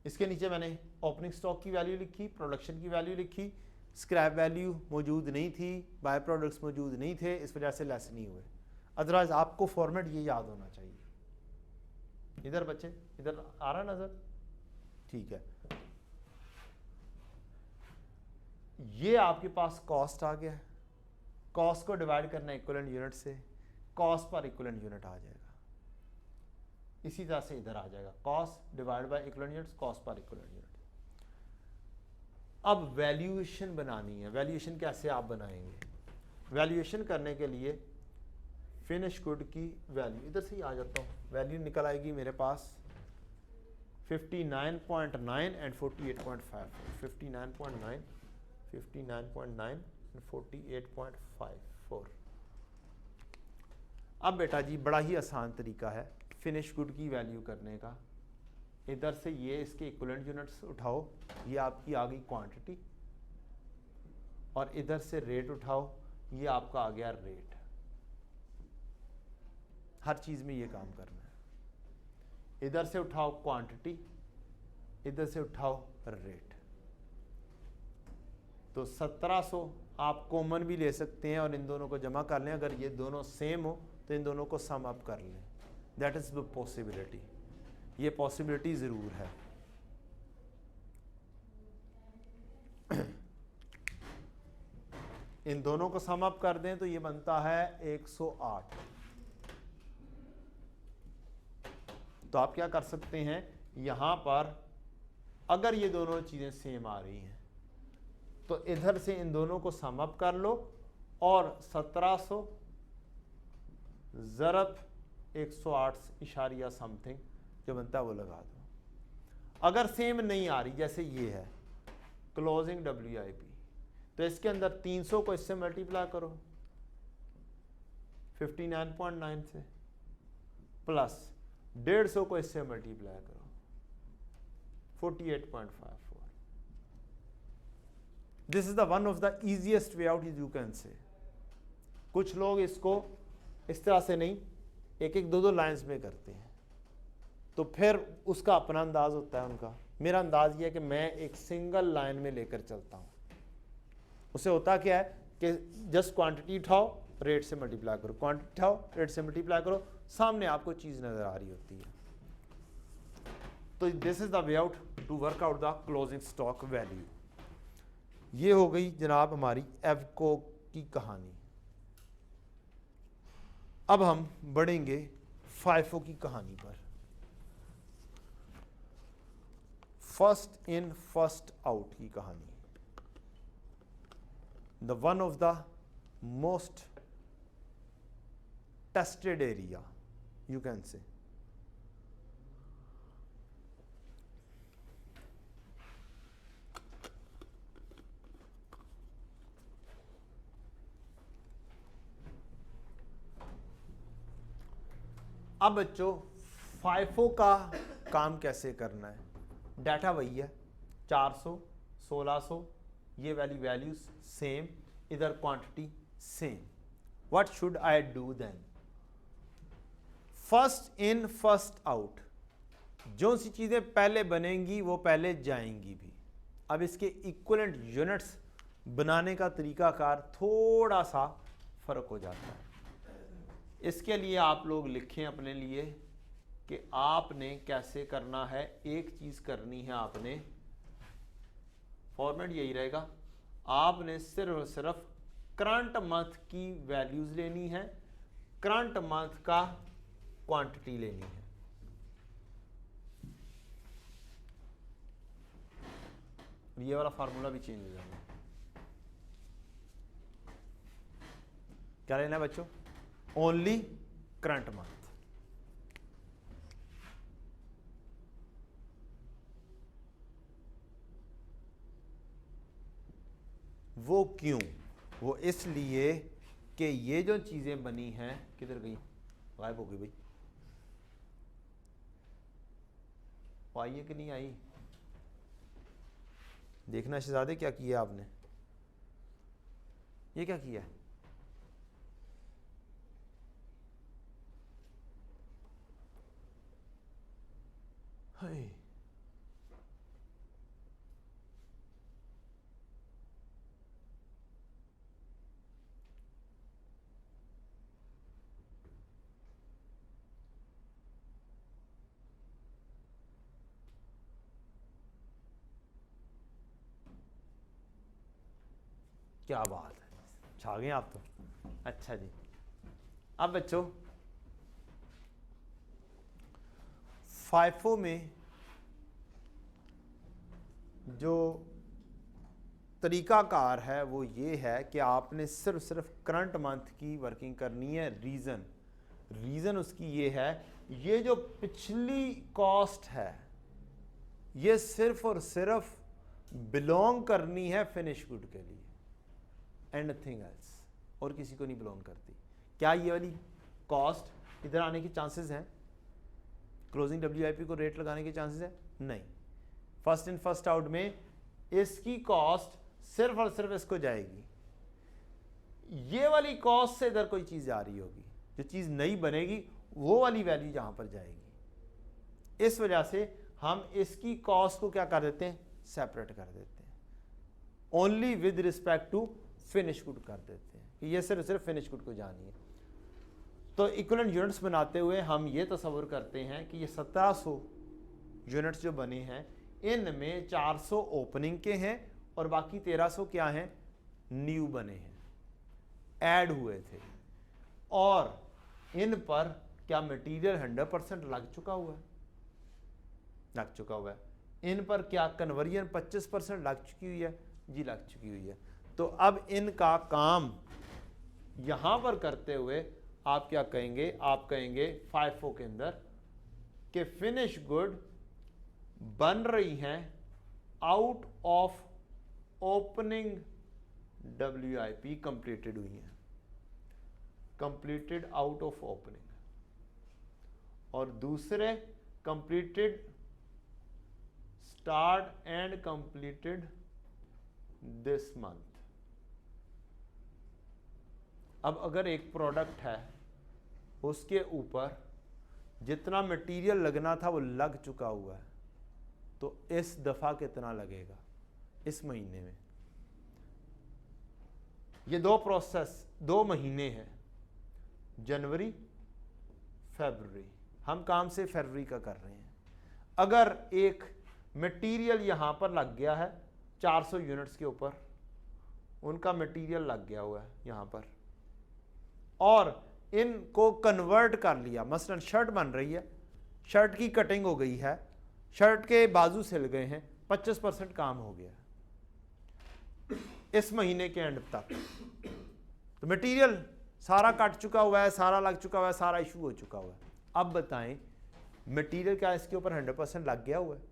इसके नीचे मैंने ओपनिंग स्टॉक की वैल्यू लिखी, प्रोडक्शन की वैल्यू लिखी, स्क्रैप वैल्यू मौजूद नहीं थी, बाय प्रोडक्ट्स मौजूद नहीं थे, इस वजह से लेस नहीं हुए। अदरवाइज आपको फॉर्मेट ये याद होना चाहिए। इधर बच्चे, इधर आ रहा नजर, ठीक है। ये आपके पास कॉस्ट आ गया, कॉस्ट को डिवाइड करना इक्विवेलेंट यूनिट से, कॉस्ट पर इक्विवेलेंट यूनिट आ जाएगा। इसी तरह से इधर आ जाएगा, cost divide by equivalent units, cost per equivalent unit. अब वैल्यूएशन बनानी है। वैल्यूएशन कैसे आप बनाएंगे? वैल्यूएशन करने के लिए फिनिश गुड की वैल्यू, इधर से ही आ जाता हूँ, वैल्यू निकल आएगी मेरे पास 59.9 एंड 48.5, 59.9, 59.9 एंड 48.54। अब बेटा जी बड़ा ही आसान तरीका है फिनिश गुड की वैल्यू करने का। इधर से ये इसके इक्विवेलेंट यूनिट्स उठाओ, ये आपकी आ गई क्वांटिटी, और इधर से रेट उठाओ, ये आपका आ गया रेट। हर चीज में ये काम करना है। इधर से उठाओ क्वांटिटी, इधर से उठाओ रेट। तो 1700 आप कॉमन भी ले सकते हैं और इन दोनों को जमा कर लें। अगर ये दोनों सेम हो तो इन दोनों को सम अप कर लें। दैट इज द पॉसिबिलिटी, ये पॉसिबिलिटी जरूर है। इन दोनों को सम अप कर दें तो ये बनता है 108। तो आप क्या कर सकते हैं, यहां पर अगर ये दोनों चीजें सेम आ रही हैं तो इधर से इन दोनों को सम अप कर लो और 1700 ज़रब 108 इशारिया समथिंग जो बनता है वो लगा दो। अगर सेम नहीं आ रही, जैसे ये है क्लोजिंग WIP, तो इसके अंदर 300 को इससे मल्टीप्लाई करो 59.9 से, प्लस 150 को इससे मल्टीप्लाई करो 48.54। This is the one of the easiest way out you can say. कुछ लोग इसको इस तरह से नहीं, एक एक दो दो लाइंस में करते हैं, तो फिर उसका अपना अंदाज होता है उनका। मेरा अंदाज ये है कि मैं एक सिंगल लाइन में लेकर चलता हूँ। उसे होता क्या है कि जस्ट क्वांटिटी उठाओ, रेट से मल्टीप्लाई करो, क्वांटिटी उठाओ, रेट से मल्टीप्लाई करो, सामने आपको चीज़ नज़र आ रही होती है। तो this is the way out to work out the closing stock value. ये हो गई जनाब हमारी एवको की कहानी। अब हम बढ़ेंगे फाइफो की कहानी पर। फर्स्ट इन फर्स्ट आउट की कहानी, the one of the most tested area you can say. अब बच्चों फाइफो का काम कैसे करना है? डाटा वही है 400 1600, ये वाली वैल्यूज सेम, इधर quantity same. What should I do then? First in first out, जो सी चीजें पहले बनेंगी वो पहले जाएंगी भी. अब इसके इक्विवेलेंट यूनिट्स बनाने का तरीकाकार थोड़ा सा फर्क हो जाता है. इसके लिए आप लोग लिखें अपने लिए कि आपने कैसे करना है. एक चीज करनी है आपने, फॉर्मेट यही रहेगा, आपने सिर्फ और सिर्फ करंट मंथ की वैल्यूज लेनी है, करंट मंथ का क्वांटिटी लेनी है. ये वाला फार्मूला भी चेंज हो जाएगा. क्या लेना है बच्चों? Only current month. वो क्यों? वो इसलिए कि ये जो चीजें बनी हैं, किधर गई? गायब हो गई भाई. आई है कि नहीं आई? देखना शहजादे क्या किया आपने? ये क्या किया? हाय, क्या बात है, छा गए आप तो. अच्छा जी. अब बच्चों फाइफो में जो तरीकाकार है वो ये है कि आपने सिर्फ करंट मंथ की वर्किंग करनी है. रीज़न उसकी ये है, ये जो पिछली कॉस्ट है ये सिर्फ और सिर्फ बिलोंग करनी है फिनिश गुड के लिए, एंड नथिंग एल्स, और किसी को नहीं बिलोंग करती. क्या ये वाली कॉस्ट इधर आने के चांसेस हैं? क्लोजिंग WIP को रेट लगाने के चांसेस है? नहीं. फर्स्ट इन फर्स्ट आउट में इसकी कॉस्ट सिर्फ और सिर्फ इसको जाएगी. ये वाली कॉस्ट से इधर कोई चीज आ रही होगी, जो चीज नई बनेगी वो वाली वैल्यू यहां पर जाएगी. इस वजह से हम इसकी कॉस्ट को क्या कर देते हैं? सेपरेट कर देते हैं. Only with respect to finish good कर देते हैं कि ये सिर्फ फिनिश गुड को जानी है. तो इक्विवेलेंट यूनिट्स बनाते हुए हम ये तस्वर करते हैं कि ये 1700 यूनिट्स जो बने हैं, इनमें 400 ओपनिंग के हैं और बाकी 1300 क्या हैं? न्यू बने हैं, ऐड हुए थे. और इन पर क्या मटेरियल 100% लग चुका हुआ है? लग चुका हुआ है. इन पर क्या कन्वर्जन 25% लग चुकी हुई है? जी लग चुकी हुई है. तो अब इनका काम यहां पर करते हुए आप क्या कहेंगे? आप कहेंगे फाइफो के अंदर कि फिनिश गुड बन रही हैं out of opening WIP, completed हुई हैं, कंप्लीटेड आउट ऑफ ओपनिंग. और दूसरे completed start and completed this month. अब अगर एक प्रोडक्ट है उसके ऊपर जितना मटेरियल लगना था वो लग चुका हुआ है, तो इस दफा कितना लगेगा इस महीने में? ये दो प्रोसेस 2 महीने हैं, जनवरी फरवरी. हम काम से फरवरी का कर रहे हैं. अगर एक मटेरियल यहां पर लग गया है 400 यूनिट्स के ऊपर, उनका मटेरियल लग गया हुआ है यहां पर, और इनको कन्वर्ट कर लिया. मसलन शर्ट बन रही है, शर्ट की कटिंग हो गई है, शर्ट के बाजू सिल गए हैं, 25% काम हो गया इस महीने के एंड तक. तो मटेरियल सारा कट चुका हुआ है, सारा लग चुका हुआ है, सारा इशू हो चुका हुआ है. अब बताएं मटेरियल क्या इसके ऊपर 100% लग गया हुआ है?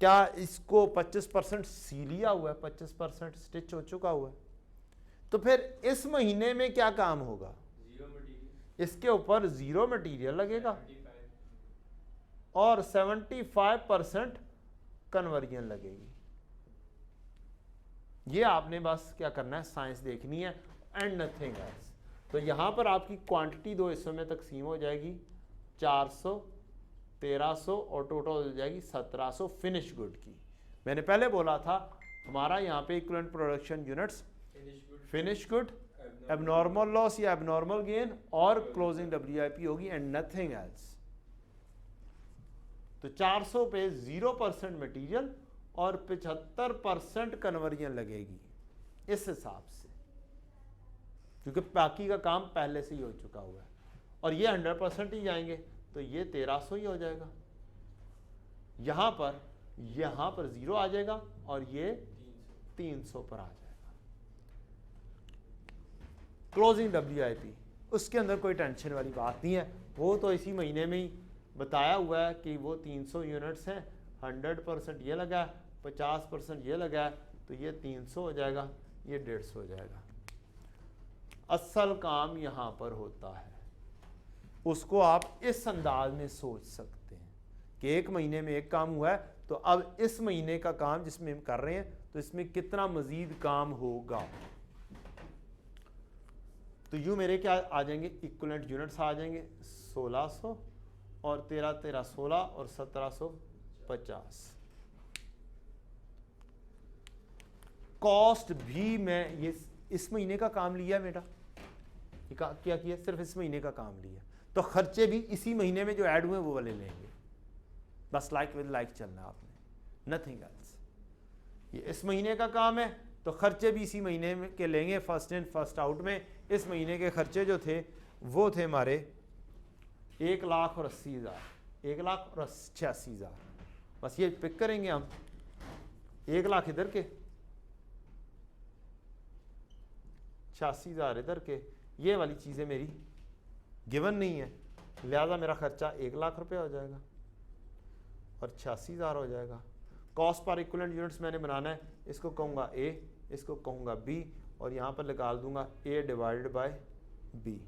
क्या इसको 25% सी लिया हुआ है, 25% स्टिच हो चुका हुआ है? तो फिर इस महीने में क्या काम होगा? इसके ऊपर 0 मटेरियल लगेगा और 75% कन्वर्जन लगेगी। ये आपने बस क्या करना है, साइंस देखनी है एंड नथिंग एल्स। तो यहां पर आपकी क्वांटिटी दो हिस्सों में तकसीम हो जाएगी, 400, 1300 और टोटल हो जाएगी 1700 फिनिश गुड की। मैंने पहले बोला था हमारा यहाँ पे equivalent production units finish good, abnormal loss या एबनॉर्मल गेन और क्लोजिंग WIP होगी एंड नथिंग एल्स। तो 400 पे 0% मटेरियल और 75% कन्वर्जन लगेगी इस हिसाब से, क्योंकि बाकी का काम पहले से ही हो चुका हुआ है। और ये 100% ही जाएंगे तो ये 1300 ही हो जाएगा। यहां पर 0 आ जाएगा और ये 300 पर आ जाएगा। क्लोजिंग WIP उसके अंदर कोई टेंशन वाली बात नहीं है, वो तो इसी महीने में ही बताया हुआ है कि वो 300 यूनिट्स हैं, 100% ये लगा है, 50% ये लगा है, तो ये 300 हो जाएगा, ये 150 हो जाएगा। असल काम यहाँ पर होता है, उसको आप इस अंदाज में सोच सकते हैं कि एक महीने में एक काम हुआ है, तो अब इस महीने का काम जिसमें हम कर रहे हैं तो इसमें कितना मजीद काम होगा। तो यूँ मेरे क्या आ जाएंगे, इक्विवेलेंट यूनिट्स आ जाएंगे 1600 और 13 16 और 1750। कॉस्ट भी मैं ये इस महीने का काम लिया बेटा, क्या किया, सिर्फ इस महीने का काम लिया, तो खर्चे भी इसी महीने में जो ऐड हुए वो वाले लेंगे। बस लाइक विद लाइक चलना आपने, नथिंग एल्स। ये इस महीने का काम है तो खर्चे भी इसी महीने में के लेंगे, फर्स्ट इन फर्स्ट आउट में। इस महीने के खर्चे जो थे वो थे हमारे 1,80,000, 1,86,000। बस ये पिक करेंगे हम, 1 लाख इधर के, 86,000 इधर के। ये वाली चीज़ें मेरी गिवन नहीं है, लिहाजा मेरा खर्चा 1 लाख रुपए हो जाएगा और 86,000 हो जाएगा। कॉस्ट पर इक्विवेलेंट यूनिट्स मैंने बनाना है, इसको कहूँगा A, इसको कहूँगा B और यहाँ पर निकाल दूंगा A डिवाइडेड बाय B।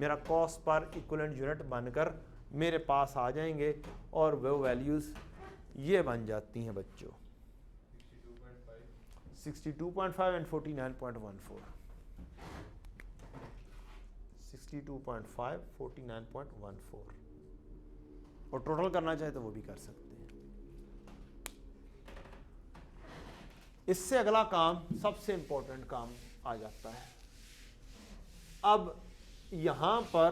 मेरा कॉस्ट पर इक्विवेलेंट यूनिट बनकर मेरे पास आ जाएंगे और वो वैल्यूज़ ये बन जाती हैं बच्चों, 62.5 एंड 49.14। 62.5 49.14 और टोटल करना चाहे तो वो भी कर सकते हैं। इससे अगला काम, सबसे इंपॉर्टेंट काम आ जाता है। अब यहां पर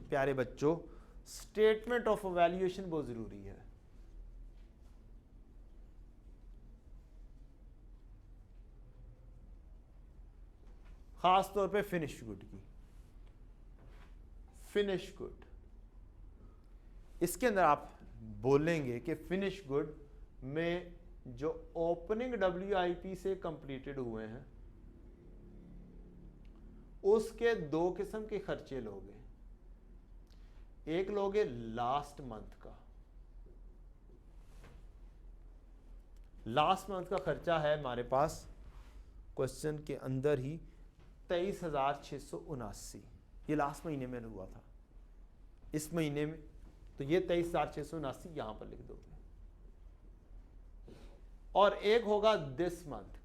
प्यारे बच्चों स्टेटमेंट ऑफ वैल्यूएशन बहुत जरूरी है। खास तौर पे फिनिश गुड की, फिनिश गुड, इसके अंदर आप बोलेंगे कि फिनिश गुड में जो ओपनिंग WIP से कंप्लीटेड हुए हैं उसके 2 किस्म के खर्चे लोगे। एक लोगे लास्ट मंथ का, लास्ट मंथ का खर्चा है हमारे पास क्वेश्चन के अंदर ही 23,679, ये लास्ट महीने में हुआ था। इस महीने में तो ये 23,679 यहां पर लिख दोगे। और एक होगा दिस मंथ का,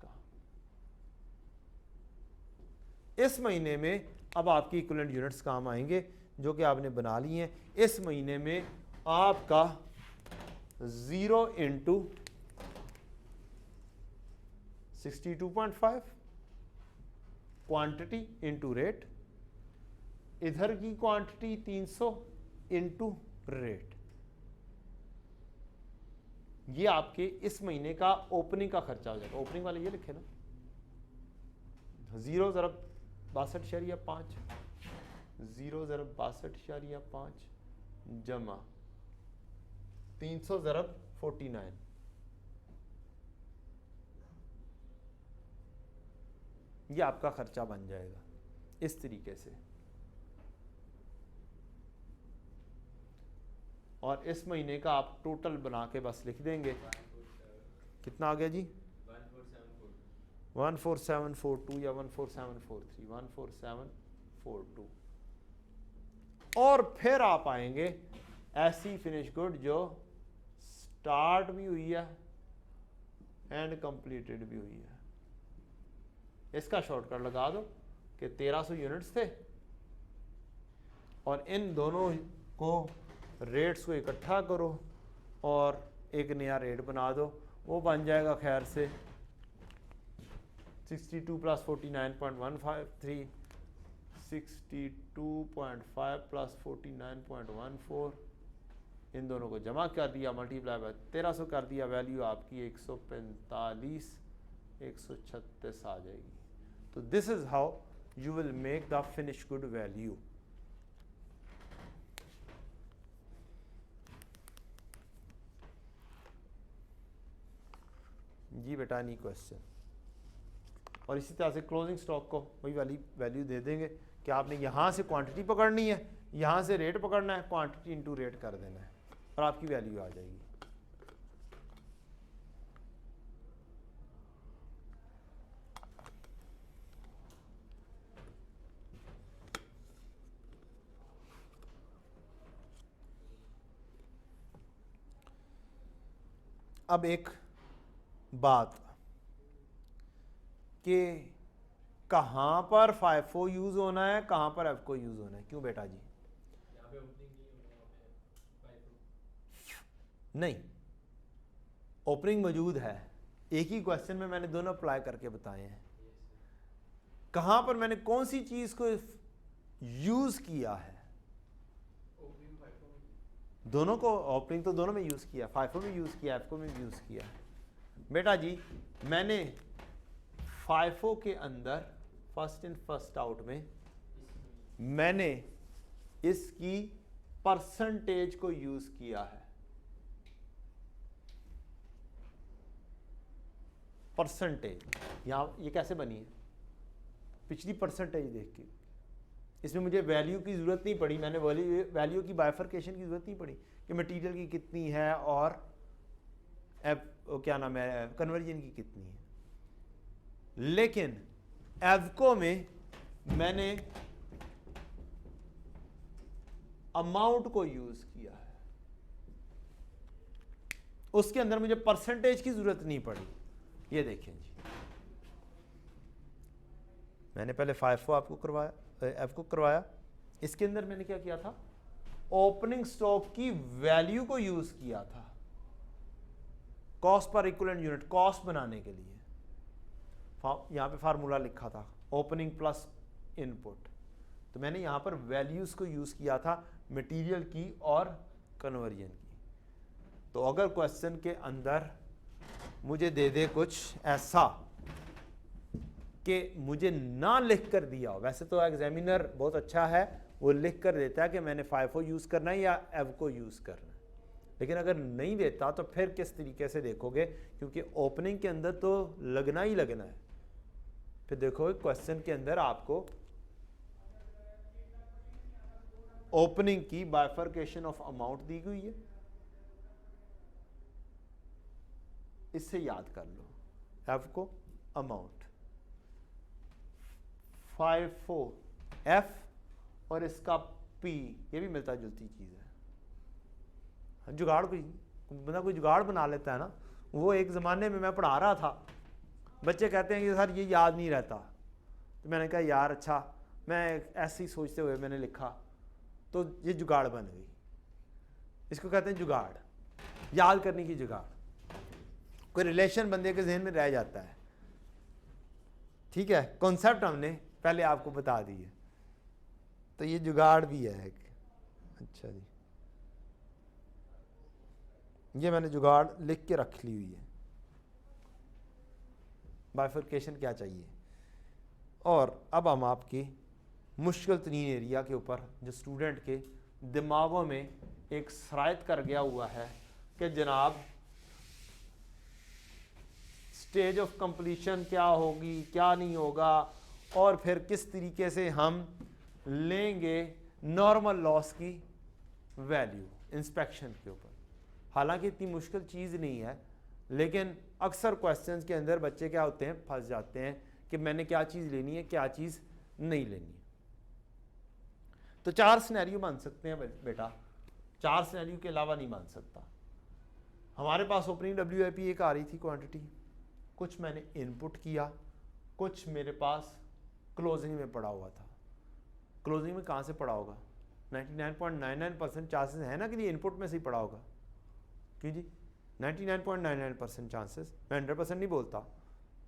इस महीने में अब आपकी इक्विवेलेंट यूनिट्स काम आएंगे जो कि आपने बना ली हैं। इस महीने में आपका 0 इंटू 62.5 क्वांटिटी इंटू रेट, इधर की क्वांटिटी 300 इंटू रेट। ये आपके इस महीने का ओपनिंग का खर्चा हो जाएगा। ओपनिंग वाले ये लिखे ना, 0 ज़रब 62.5, 0 ज़रब 62.5 जमा 300 ज़रब 49, ये आपका खर्चा बन जाएगा इस तरीके से। और इस महीने का आप टोटल बना के बस लिख देंगे। कितना आ गया जी? 14742 या 14743, 14742। और फिर आप आएंगे ऐसी फिनिश गुड जो स्टार्ट भी हुई है एंड कंप्लीटेड भी हुई है। इसका शॉर्टकट लगा दो कि 1300 यूनिट्स थे और इन दोनों को रेट्स को इकट्ठा करो और एक नया रेट बना दो। वो बन जाएगा खैर से 62 प्लस 49.153, 62.5 प्लस 49.14, इन दोनों को जमा कर दिया, मल्टीप्लाई बाय 1300 कर दिया, वैल्यू आपकी 145 136 आ जाएगी। तो this is how you will make the finished good value. जी बेटा नहीं क्वेश्चन। और इसी तरह से क्लोजिंग स्टॉक को वही वाली वैल्यू दे देंगे कि आपने यहाँ से क्वांटिटी पकड़नी है, यहाँ से रेट पकड़ना है, क्वांटिटी इनटू रेट कर देना है और आपकी वैल्यू आ जाएगी। अब एक बात कि कहाँ पर FIFO यूज होना है, कहाँ पर FIFO यूज होना है। क्यों बेटा जी? नहीं, ओपनिंग मौजूद है, एक ही क्वेश्चन में मैंने दोनों अप्लाई करके बताए हैं। कहाँ पर मैंने कौन सी चीज को यूज किया है? दोनों को, ओपनिंग तो दोनों में यूज किया, FIFO में यूज किया, FIFO में यूज किया। बेटा जी मैंने FIFO के अंदर फर्स्ट इन फर्स्ट आउट में मैंने इसकी परसेंटेज को यूज किया है। परसेंटेज यहां ये कैसे बनी है? पिछली परसेंटेज देख के, इसमें मुझे वैल्यू की ज़रूरत नहीं पड़ी, मैंने वैल्यू की बाइफर्केशन की ज़रूरत नहीं पड़ी कि मटेरियल की कितनी है और क्या नाम है कन्वर्जन की कितनी है। लेकिन एवको में मैंने अमाउंट को यूज़ किया है, उसके अंदर मुझे परसेंटेज की ज़रूरत नहीं पड़ी। ये देखें जी, मैंने पहले FIFO आपको करवाया, FIFO करवाया, इसके अंदर मैंने क्या किया था? ओपनिंग स्टॉक की वैल्यू को यूज किया था cost per equivalent unit, cost बनाने के लिए। यहां पे फार्मूला लिखा था ओपनिंग प्लस इनपुट, तो मैंने यहां पर वैल्यूज को यूज किया था मटेरियल की और कन्वर्जन की। तो अगर क्वेश्चन के अंदर मुझे दे दे कुछ ऐसा कि मुझे ना लिख कर दिया हो, वैसे तो एग्जामिनर बहुत अच्छा है, वो लिख कर देता है कि मैंने FIFO यूज़ करना है या एवको यूज़ करना है, लेकिन अगर नहीं देता तो फिर किस तरीके से देखोगे? क्योंकि ओपनिंग के अंदर तो लगना ही लगना है। फिर देखोगे क्वेश्चन के अंदर आपको ओपनिंग की बाइफर्केशन ऑफ अमाउंट दी हुई है, इससे याद कर लो, एवको अमाउंट, FIFO F और इसका P, ये भी मिलता जुलती चीज़ है। जुगाड़ कोई बंदा कोई जुगाड़ बना लेता है ना, वो एक ज़माने में मैं पढ़ा रहा था, बच्चे कहते हैं कि सर ये याद नहीं रहता, तो मैंने कहा यार अच्छा, मैं ऐसे ही सोचते हुए मैंने लिखा, तो ये जुगाड़ बन गई। इसको कहते हैं जुगाड़, याद करने की जुगाड़। कोई रिलेशन बंदे के जहन में रह जाता है, ठीक है, कॉन्सेप्ट हमने पहले आपको बता दी है, तो ये जुगाड़ भी है एक। अच्छा जी, ये मैंने जुगाड़ लिख के रख ली हुई है, बाइफर्केशन क्या चाहिए। और अब हम आपके मुश्किल तरीन एरिया के ऊपर जो स्टूडेंट के दिमागों में एक सरायत कर गया हुआ है कि जनाब स्टेज ऑफ कंप्लीशन क्या होगी, क्या नहीं होगा, और फिर किस तरीके से हम लेंगे नॉर्मल लॉस की वैल्यू इंस्पेक्शन के ऊपर। हालांकि इतनी मुश्किल चीज़ नहीं है, लेकिन अक्सर क्वेश्चंस के अंदर बच्चे क्या होते हैं, फंस जाते हैं कि मैंने क्या चीज़ लेनी है, क्या चीज़ नहीं लेनी है। तो 4 सिनेरियो बन सकते हैं बेटा, 4 सिनेरियो के अलावा नहीं बन सकता। हमारे पास ओपनिंग WIP एक आ रही थी क्वांटिटी, कुछ मैंने इनपुट किया, कुछ मेरे पास क्लोजिंग में पड़ा हुआ था। क्लोजिंग में कहाँ से पड़ा होगा? 99.99% चांसेस है ना कि ये इनपुट में से ही पड़ा होगा। क्यों जी? 99.99% चांसेस, मैं 100% नहीं बोलता,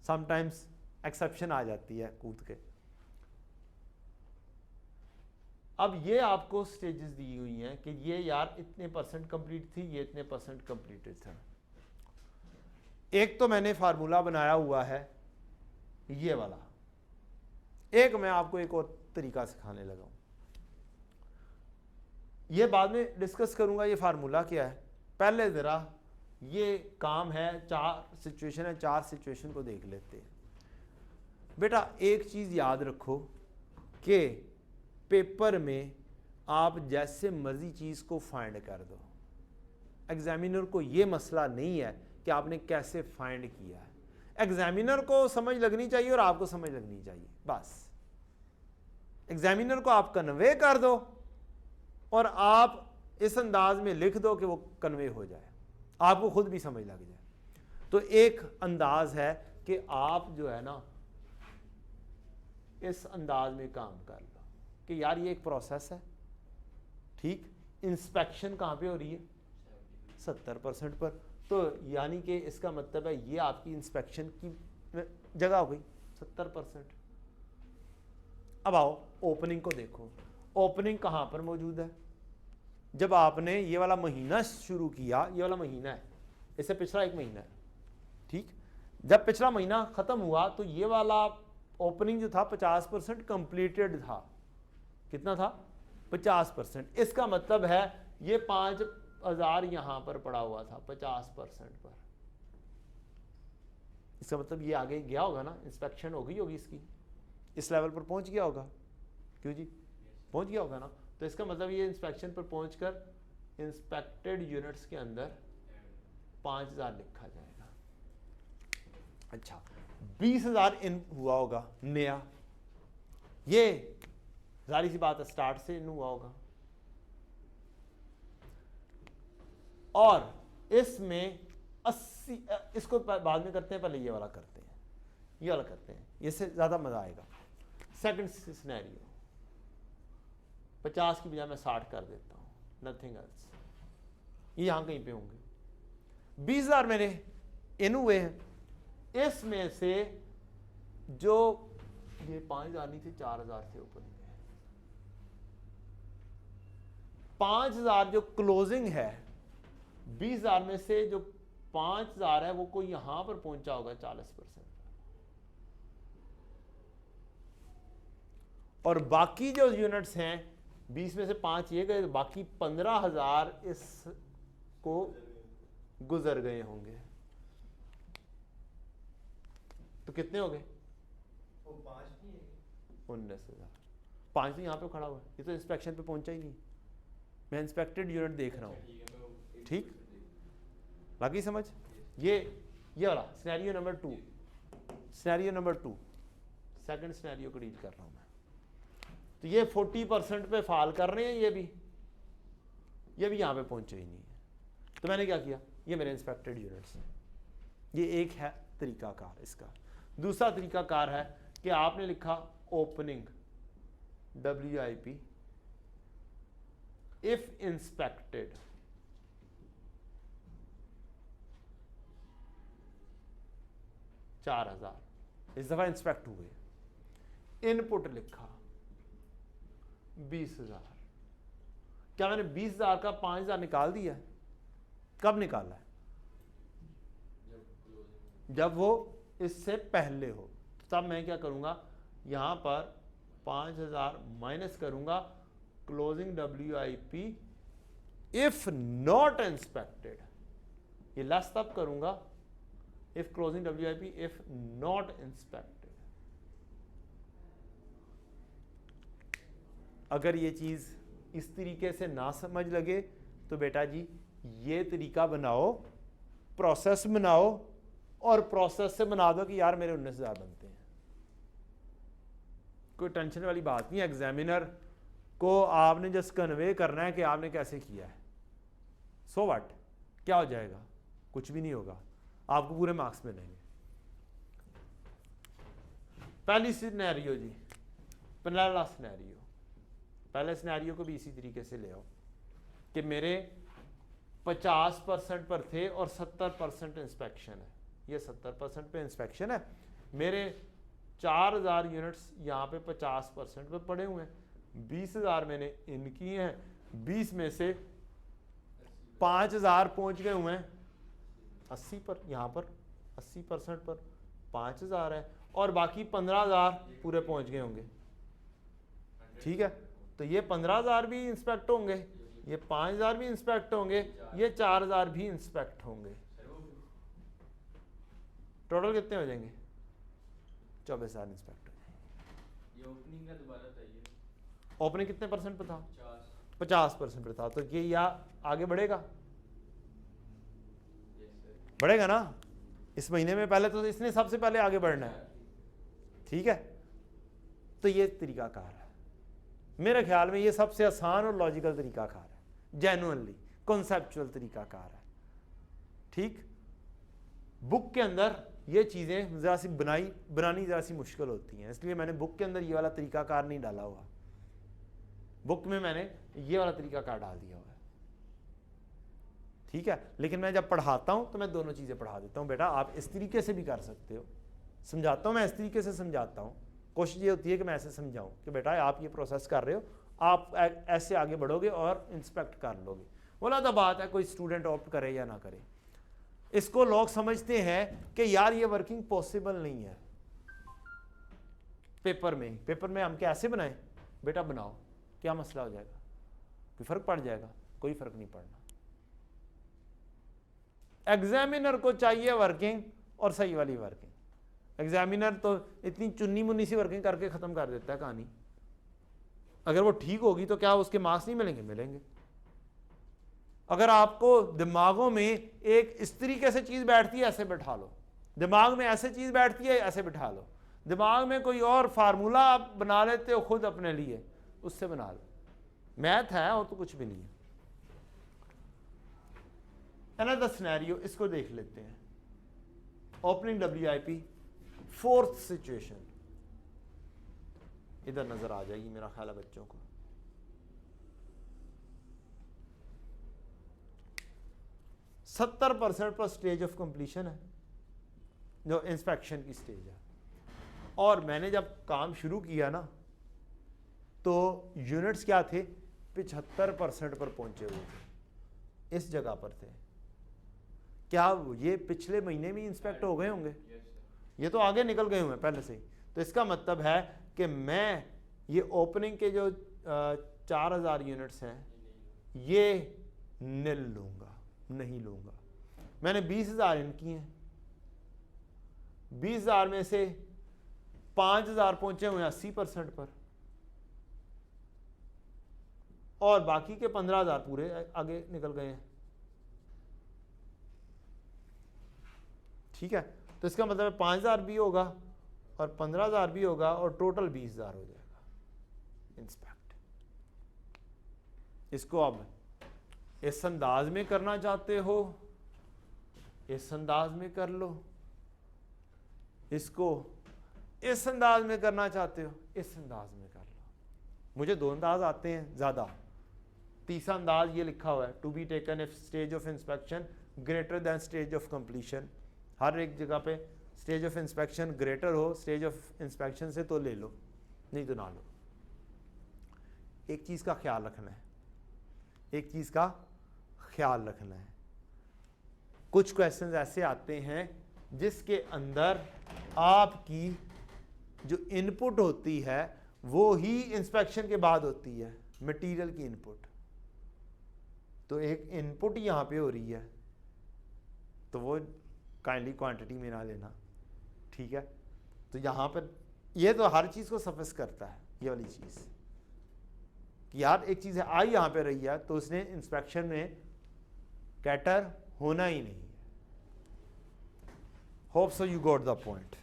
समटाइम्स एक्सेप्शन आ जाती है कूद के। अब ये आपको स्टेजेस दी हुई हैं कि ये यार इतने % कंप्लीट थी, ये इतने % कंप्लीटेड था। एक तो मैंने फार्मूला बनाया हुआ है ये वाला, एक मैं आपको एक और तरीका सिखाने लगा हूं, ये बाद में डिस्कस करूंगा ये फार्मूला क्या है। पहले जरा ये काम है, 4 सिचुएशन है, 4 सिचुएशन को देख लेते हैं। बेटा एक चीज याद रखो कि पेपर में आप जैसे मर्जी चीज को फाइंड कर दो, एग्जामिनर को ये मसला नहीं है कि आपने कैसे फाइंड किया है। एग्जामिनर को समझ लगनी चाहिए और आपको समझ लगनी चाहिए, बस। एग्जामिनर को आप कन्वे कर दो और आप इस अंदाज में लिख दो कि वो कन्वे हो जाए, आपको खुद भी समझ लग जाए। तो एक अंदाज है कि आप जो है ना इस अंदाज में काम कर लो कि यार ये एक प्रोसेस है, ठीक, इंस्पेक्शन कहाँ पे हो रही है? 70% पर। तो यानी कि इसका मतलब है ये आपकी इंस्पेक्शन की जगह हो गई 70%। अब आओ ओपनिंग को देखो, ओपनिंग कहाँ पर मौजूद है? जब आपने ये वाला महीना शुरू किया, ये वाला महीना है, इससे पिछला एक महीना है, ठीक। जब पिछला महीना खत्म हुआ तो ये वाला ओपनिंग जो था 50% कंप्लीटेड था। कितना था? 50%। इसका मतलब है ये 5000 यहां पर पड़ा हुआ था 50% पर। इसका मतलब ये आगे गया होगा ना, इंस्पेक्शन हो गई होगी इसकी, इस लेवल पर पहुंच गया होगा। क्यों जी? पहुंच गया होगा ना। तो इसका मतलब ये इंस्पेक्शन पर पहुंचकर इंस्पेक्टेड यूनिट्स के अंदर 5000 लिखा जाएगा। अच्छा, 20000 इन हुआ होगा नया, ये जारी सी बात है स्टार्ट से इन हुआ होगा। और इसमें 80, इसको बाद में करते हैं, पहले ये वाला करते हैं, ये वाला करते हैं, इससे ज्यादा मजा आएगा। सेकंड सिनेरियो 50 की बजाय मैं 60 कर देता हूं, नथिंग एल्स, ये यहां कहीं पे होंगे। 20000 मेरे इन हुए हैं, इसमें से जो ये 5000 नहीं थे, 4000 थे ऊपर, 5000 जो क्लोजिंग है, 20000 में से जो 5000 है वो कोई यहां पर पहुंचा होगा 40%, और बाकी जो यूनिट्स हैं 20 में से 5 ये गए, तो बाकी 15000 इसको गुजर गए होंगे। तो कितने हो गए? 19,000। 5 तो यहां पे खड़ा हुआ है, ये तो इंस्पेक्शन पे पहुंचा ही नहीं, मैं इंस्पेक्टेड यूनिट देख रहा हूं, ठीक, बाकी समझ। ये वाला scenario number 2, scenario number 2, second scenario को डील कर रहा हूं मैं। तो ये 40% पे फाल कर रहे हैं, ये भी यहां पे पहुंचे ही नहीं है। तो मैंने क्या किया, ये मेरे इंस्पेक्टेड यूनिट्स हैं। ये एक है तरीकाकार इसका। दूसरा तरीकाकार है कि आपने लिखा ओपनिंग WIP इफ इंस्पेक्टेड, $4000 इस दफा इंस्पेक्ट हुए। इनपुट लिखा 20,000। क्या मैंने 20,000 का 5,000 निकाल दिया? कब निकाला है? जब वो इससे पहले हो। तब मैं क्या करूंगा, यहां पर 5,000 माइनस करूंगा closing WIP if not inspected, ये लेस तब करूंगा if closing WIP if not inspected. अगर ये चीज इस तरीके से ना समझ लगे तो बेटा जी ये तरीका बनाओ, प्रोसेस बनाओ, और प्रोसेस से बना दो कि यार मेरे 19,000 बनते हैं। कोई टेंशन वाली बात नहीं है। एग्जामिनर को आपने जस्ट कन्वे करना है कि आपने कैसे किया है। सो व्हाट, क्या हो जाएगा? कुछ भी नहीं होगा, आपको पूरे मार्क्स मिलेंगे। पहली सिनेरियो जी, पहला सिनेरियो, पहले सिनेरियो को भी इसी तरीके से ले आओ कि मेरे 50% पर थे और 70% इंस्पेक्शन है। ये 70% पे इंस्पेक्शन है, मेरे 4000 यूनिट्स यहाँ पे 50% पे पड़े हुए हैं, 20,000 मैंने इन किए हैं, 20 में से 5,000 पहुँच गए हुए हैं 80 पर, यहाँ पर 80% पर 5,000 है, और बाकी 15,000 पूरे पहुँच गए होंगे। ठीक है, तो ये 15,000 भी इंस्पेक्ट होंगे, ये 5,000 भी इंस्पेक्ट होंगे, ये 4,000 भी इंस्पेक्ट होंगे। टोटल कितने हो जाएंगे? 24,000 इंस्पेक्ट हो जाएंगे। ये ओपनिंग का दोबारा चाहिए। ओपनिंग कितने परसेंट पे था? 50% पे था। तो ये या आगे बढ़ेगा? बढ़ेगा ना। इस महीने में पहले तो इसने सबसे पहले आगे बढ़ना है। ठीक है, तो ये तरीकाकार है, मेरे ख्याल में ये सबसे आसान और लॉजिकल तरीकाकार है, जेन्युइनली कॉन्सेप्चुअल तरीकाकार है। ठीक, बुक के अंदर ये चीज़ें ज़रा सी बनानी ज़रा सी मुश्किल होती हैं, इसलिए मैंने बुक के अंदर ये वाला तरीकाकार नहीं डाला हुआ। बुक में मैंने ये वाला तरीकाकार डाल दिया हुआ है। ठीक है, लेकिन मैं जब पढ़ाता हूँ तो मैं दोनों चीज़ें पढ़ा देता हूँ। बेटा आप इस तरीके से भी कर सकते हो, समझाता हूँ मैं इस तरीके से समझाता हूँ। कोशिश ये होती है कि मैं ऐसे समझाऊँ कि बेटा आप ये प्रोसेस कर रहे हो, आप ऐसे आगे बढ़ोगे और इंस्पेक्ट कर लोगे। बोला तो बात है कोई स्टूडेंट ऑप्ट करे या ना करे। इसको लोग समझते हैं कि यार ये वर्किंग पॉसिबल नहीं है पेपर में हम कैसे बनाएं? बेटा बनाओ, क्या मसला हो जाएगा? कोई फर्क पड़ जाएगा? कोई फर्क नहीं पड़ना। एग्जामिनर को चाहिए वर्किंग और सही वाली वर्किंग। एग्जामिनर तो इतनी चुन्नी मुन्नी सी वर्किंग करके खत्म कर देता है कहानी। अगर वो ठीक होगी तो क्या उसके मार्क्स नहीं मिलेंगे? मिलेंगे। अगर आपको दिमागों में एक इस तरीके से चीज बैठती है, ऐसे बैठा लो। दिमाग में ऐसे चीज बैठती है, ऐसे बैठा लो। दिमाग में कोई और फार्मूला आप बना लेते हो खुद अपने लिए, उससे बना लो। मैथ है और तो कुछ भी नहीं है। अनदर सिनेरियो, इसको देख लेते हैं। ओपनिंग WIP, फोर्थ सिचुएशन इधर नजर आ जाएगी मेरा ख्याल है बच्चों को। 70% पर स्टेज ऑफ कंप्लीशन है, जो इंस्पेक्शन की स्टेज है। और मैंने जब काम शुरू किया ना तो यूनिट्स क्या थे? 75% पर पहुंचे हुए थे, इस जगह पर थे। क्या ये पिछले महीने में इंस्पेक्ट हो गए होंगे? ये तो आगे निकल गए हुए हैं पहले से ही। तो इसका मतलब है कि मैं ये ओपनिंग के जो 4,000 यूनिट्स हैं ये निल लूंगा, नहीं लूंगा। मैंने 20,000 इनकी हैं, 20,000 में से 5,000 पहुंचे हुए हैं 80% पर, और बाकी के 15,000 पूरे आगे निकल गए हैं। ठीक है, तो इसका मतलब है 5,000 भी होगा और 15,000 भी होगा और टोटल 20,000 हो जाएगा इंस्पेक्ट। इसको अब इस अंदाज में करना चाहते हो, इस अंदाज में कर लो। इसको इस अंदाज में करना चाहते हो, इस अंदाज में कर लो। मुझे 2 अंदाज आते हैं ज़्यादा। तीसरा अंदाज ये लिखा हुआ है, to be taken if stage of inspection greater than stage of completion. हर एक जगह पे स्टेज ऑफ इंस्पेक्शन ग्रेटर हो स्टेज ऑफ इंस्पेक्शन से तो ले लो, नहीं तो ना लो। एक चीज़ का ख्याल रखना है, एक चीज़ का ख्याल रखना है। कुछ क्वेश्चंस ऐसे आते हैं जिसके अंदर आपकी जो इनपुट होती है वो ही इंस्पेक्शन के बाद होती है, मटेरियल की इनपुट। तो एक इनपुट यहाँ पे हो रही है तो वो काइंडली क्वांटिटी में ना लेना। ठीक है, तो यहाँ पर ये तो हर चीज़ को सफिस करता है, ये वाली चीज़ कि यार एक चीज़ है आई यहाँ पे रही है तो उसने इंस्पेक्शन में कैटर होना ही नहीं है। Hope so you got the point.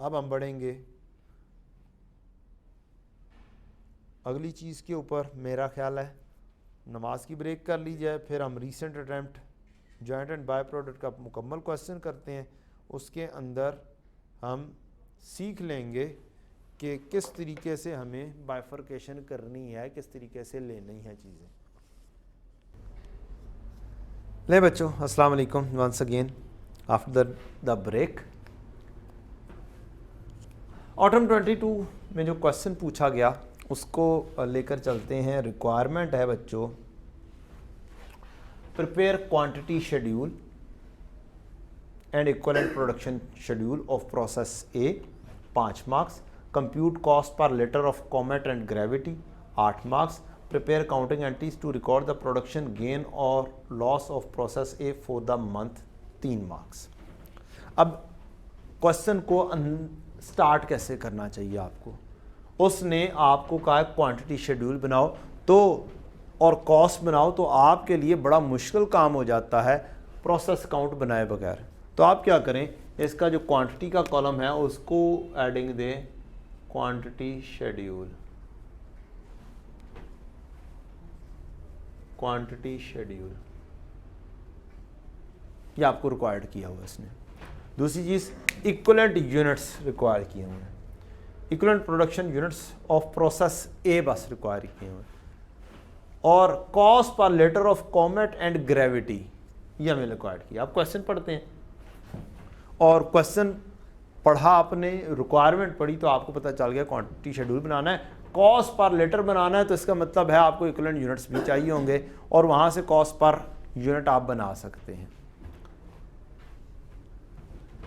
अब हम बढ़ेंगे अगली चीज़ के ऊपर मेरा ख्याल है नमाज की ब्रेक कर ली जाए, फिर हम recent attempt joint and by product का मुकम्मल क्वेश्चन करते हैं। उसके अंदर हम सीख लेंगे कि किस तरीके से हमें बाइफर्केशन करनी है, किस तरीके से लेनी है चीज़ें। ले बच्चों, अस्सलाम वालेकुम once again after the break. Autumn 22 में जो क्वेश्चन पूछा गया उसको लेकर चलते हैं। रिक्वायरमेंट है बच्चों, prepare quantity schedule and equivalent production schedule of process A 5 marks, compute cost per letter of comet and Gravity 8 marks, prepare counting entries to record the production gain और loss of process A for the month 3 marks. अब question को start कैसे करना चाहिए आपको, उसने आपको कहा क्वांटिटी शेड्यूल बनाओ तो और कॉस्ट बनाओ, तो आपके लिए बड़ा मुश्किल काम हो जाता है प्रोसेस अकाउंट बनाए बगैर। तो आप क्या करें, इसका जो क्वांटिटी का कॉलम है उसको एडिंग दे क्वांटिटी शेड्यूल, क्वांटिटी शेड्यूल ये आपको रिक्वायर्ड किया हुआ इसने। दूसरी चीज़ इक्विवेलेंट यूनिट्स रिक्वायर किए हुए हैं, equivalent production units of process A बस रिक्वायर किए हुए हैं, और cost per letter of comet and gravity ये हमें रिक्वायर्ड किया। आप क्वेश्चन पढ़ते हैं और क्वेश्चन पढ़ा आपने, रिक्वायरमेंट पढ़ी तो आपको पता चल गया क्वांटिटी शेड्यूल बनाना है, कॉस्ट पर लेटर बनाना है, तो इसका मतलब है आपको इक्विवेलेंट यूनिट्स भी चाहिए होंगे और वहाँ से कॉस्ट पर यूनिट आप बना सकते हैं।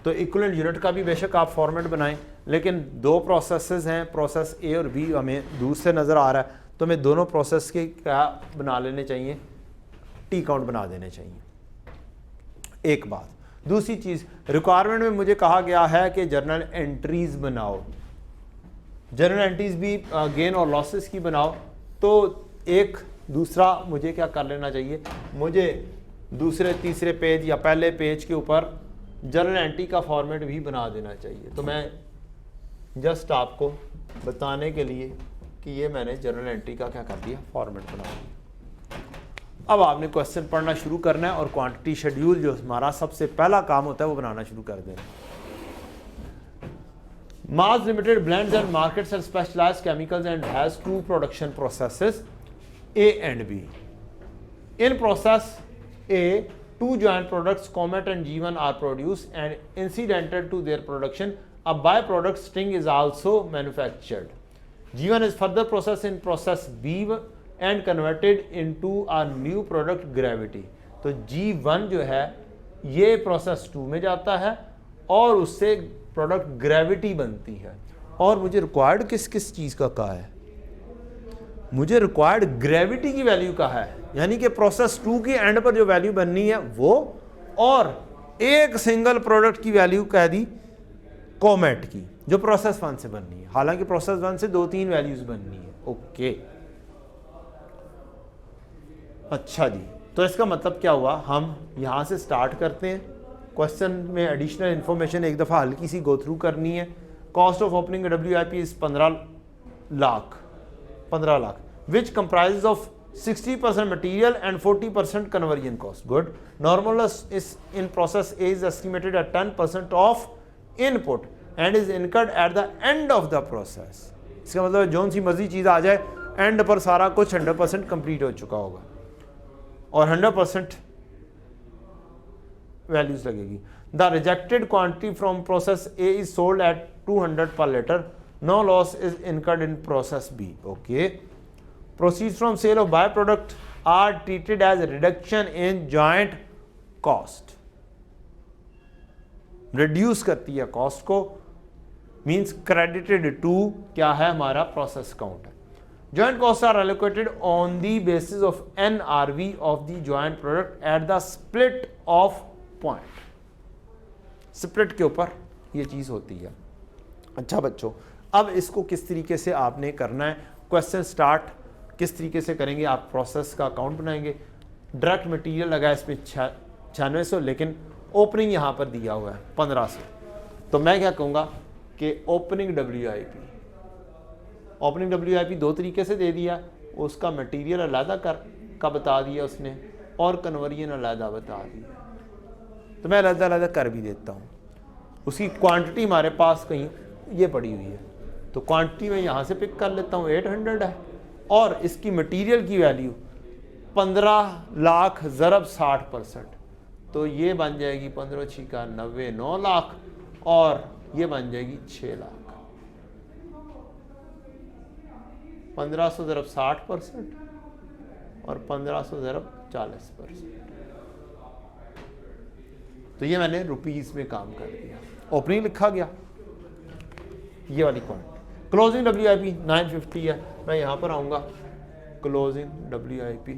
तो इक्विवेलेंट यूनिट का भी बेशक आप फॉर्मेट बनाएं, लेकिन दो प्रोसेसेस हैं, प्रोसेस ए और बी हमें दूर से नज़र आ रहा है, तो हमें दोनों प्रोसेस के क्या बना लेने चाहिए, टी काउंट बना देने चाहिए। एक बात। दूसरी चीज़, रिक्वायरमेंट में मुझे कहा गया है कि जर्नल एंट्रीज बनाओ, जर्नल एंट्रीज भी गेन और लॉसेस की बनाओ। तो एक दूसरा मुझे क्या कर लेना चाहिए, मुझे दूसरे तीसरे पेज या पहले पेज के ऊपर जर्नल एंट्री का फॉर्मेट भी बना देना चाहिए। तो मैं जस्ट आपको बताने के लिए कि ये मैंने जर्नल एंट्री का क्या कर दिया, फॉर्मेट बना दिया। अब आपने क्वेश्चन पढ़ना शुरू करना है और क्वांटिटी शेड्यूल जो हमारा सबसे पहला काम होता है वो बनाना शुरू कर देना। Mass limited blends and markets and specialised chemicals and has 2 production processes A and B. In process A 2 joint products Comet and G1 are produced, and incidental to their production a byproduct string is also manufactured. G1 is further processed in process B and converted into a new product gravity. तो G1 जो है ये process 2 में जाता है और उससे product gravity बनती है। और मुझे रिक्वायर्ड किस किस चीज़ का कहा है, मुझे रिक्वायर्ड ग्रेविटी की वैल्यू का है, यानी कि प्रोसेस 2 की एंड पर जो वैल्यू बननी है वो, और एक सिंगल प्रोडक्ट की वैल्यू कह दी कॉमेट की जो प्रोसेस 1 से बननी है। हालांकि प्रोसेस 1 से 2-3 वैल्यूज बननी है। ओके, अच्छा जी, तो इसका मतलब क्या हुआ, हम यहां से स्टार्ट करते हैं। क्वेश्चन में एडिशनल इंफॉर्मेशन एक दफ़ा हल्की सी गो थ्रू करनी है। Cost of opening WIP is 15 lakh, which comprises of 60% material and 40% conversion cost. Good. Normal loss is in process A is estimated at 10% of input and is incurred at the end of the process. इसका मतलब zone सी मर्जी चीज़ आ जाए, and पर सारा कुछ 100% complete हो चुका होगा और 100% वैल्यूज लगेगी। The rejected quantity from process A is sold at 200 per liter. No loss is incurred in process B. Okay. Proceeds from sale of byproduct are treated as a reduction in joint cost. Reduce करती है cost को, means credited to क्या है हमारा process account है। Joint costs are allocated on the basis of NRV of the joint product at the split off point. Split के ऊपर ये चीज़ होती है। अच्छा बच्चों, अब इसको किस तरीके से आपने करना है, क्वेश्चन स्टार्ट किस तरीके से करेंगे, आप प्रोसेस का अकाउंट बनाएंगे। डायरेक्ट मटेरियल लगा है इसमें 9600, लेकिन ओपनिंग यहाँ पर दिया हुआ है 1500। तो मैं क्या कहूँगा कि ओपनिंग WIP ओपनिंग WIP दो तरीके से दे दिया, उसका मटेरियल अलहदा का बता दिया उसने और कन्वर्जन अलहदा बता दिया, तो मैं अलहदा अलहदा कर भी देता हूँ। उसकी क्वांटिटी हमारे पास कहीं ये पड़ी हुई है, तो क्वांटिटी में यहाँ से पिक कर लेता हूँ 800 है, और इसकी मटेरियल की वैल्यू 15 लाख ज़रब 60%, तो ये बन जाएगी 15 छिका 90 9 लाख, और ये बन जाएगी 6 लाख। 1500 ज़रब 60% और 1500 ज़रब 40%, तो ये मैंने रुपीस में काम कर दिया। ओपनिंग लिखा गया, ये वाली क्वांटिटी। क्लोजिंग WIP 950 है, मैं यहाँ पर आऊँगा, क्लोजिंग WIP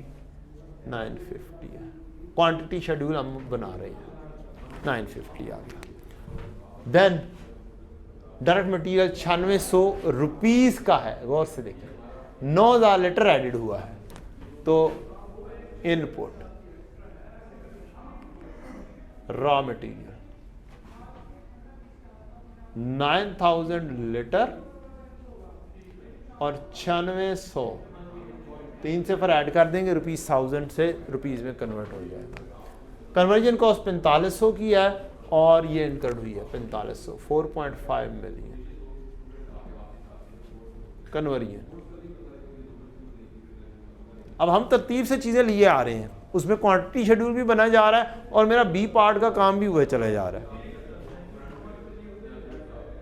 950 है, क्वांटिटी शेड्यूल हम बना रहे हैं, 950 आ गया। देन डायरेक्ट मटेरियल 9600 रुपीज़ का है, गौर से देखिए 9000 लीटर एडिड हुआ है, तो इनपुट रॉ मटेरियल 9000 लीटर और 9600, 3 सिफर ऐड कर देंगे, ₹1000 से रुपीज़ में कन्वर्ट हो जाएगा। कन्वर्जन कॉस्ट 4500 की है और ये इनकर्ड हुई है 4500, 4.5 मिलियन कन्वर्जन। अब हम तरतीब से चीज़ें लिए आ रहे हैं, उसमें क्वांटिटी शेड्यूल भी बना जा रहा है और मेरा बी पार्ट का काम भी हुए चला जा रहा है।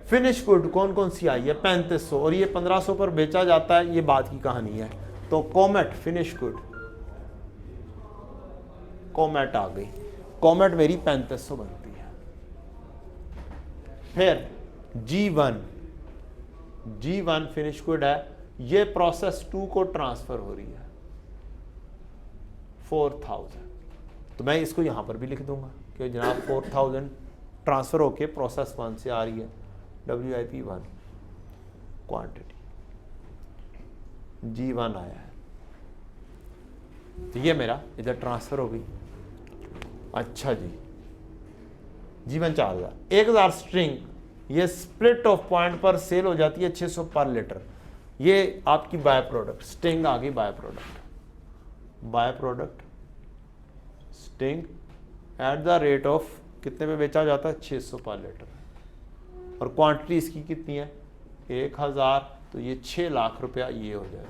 फिनिश गुड कौन कौन सी आई है 3500, और ये 1500 पर बेचा जाता है, ये बात की कहानी है। तो कॉमेट फिनिश गुड, कॉमेट आ गई, कॉमेट मेरी 3500 बनती है। फिर G1 फिनिश गुड है, ये प्रोसेस 2 को ट्रांसफर हो रही है 4000, तो मैं इसको यहां पर भी लिख दूंगा कि जनाब 4000 ट्रांसफर होके प्रोसेस 1 से आ रही है, WIP 1 क्वांटिटी G1 आया है, तो ये मेरा इधर ट्रांसफर हो गई। अच्छा जी, G1 4000, 1000 स्ट्रिंग, ये स्प्लिट ऑफ पॉइंट पर सेल हो जाती है 600 पर लीटर, ये आपकी बाय प्रोडक्ट स्टिंग आ गई। By product sting at the rate of कितने में बेचा जाता है 600 पर लीटर, और क्वांटिटी इसकी कितनी है 1000, तो ये 6 लाख रुपया ये हो जाएगा।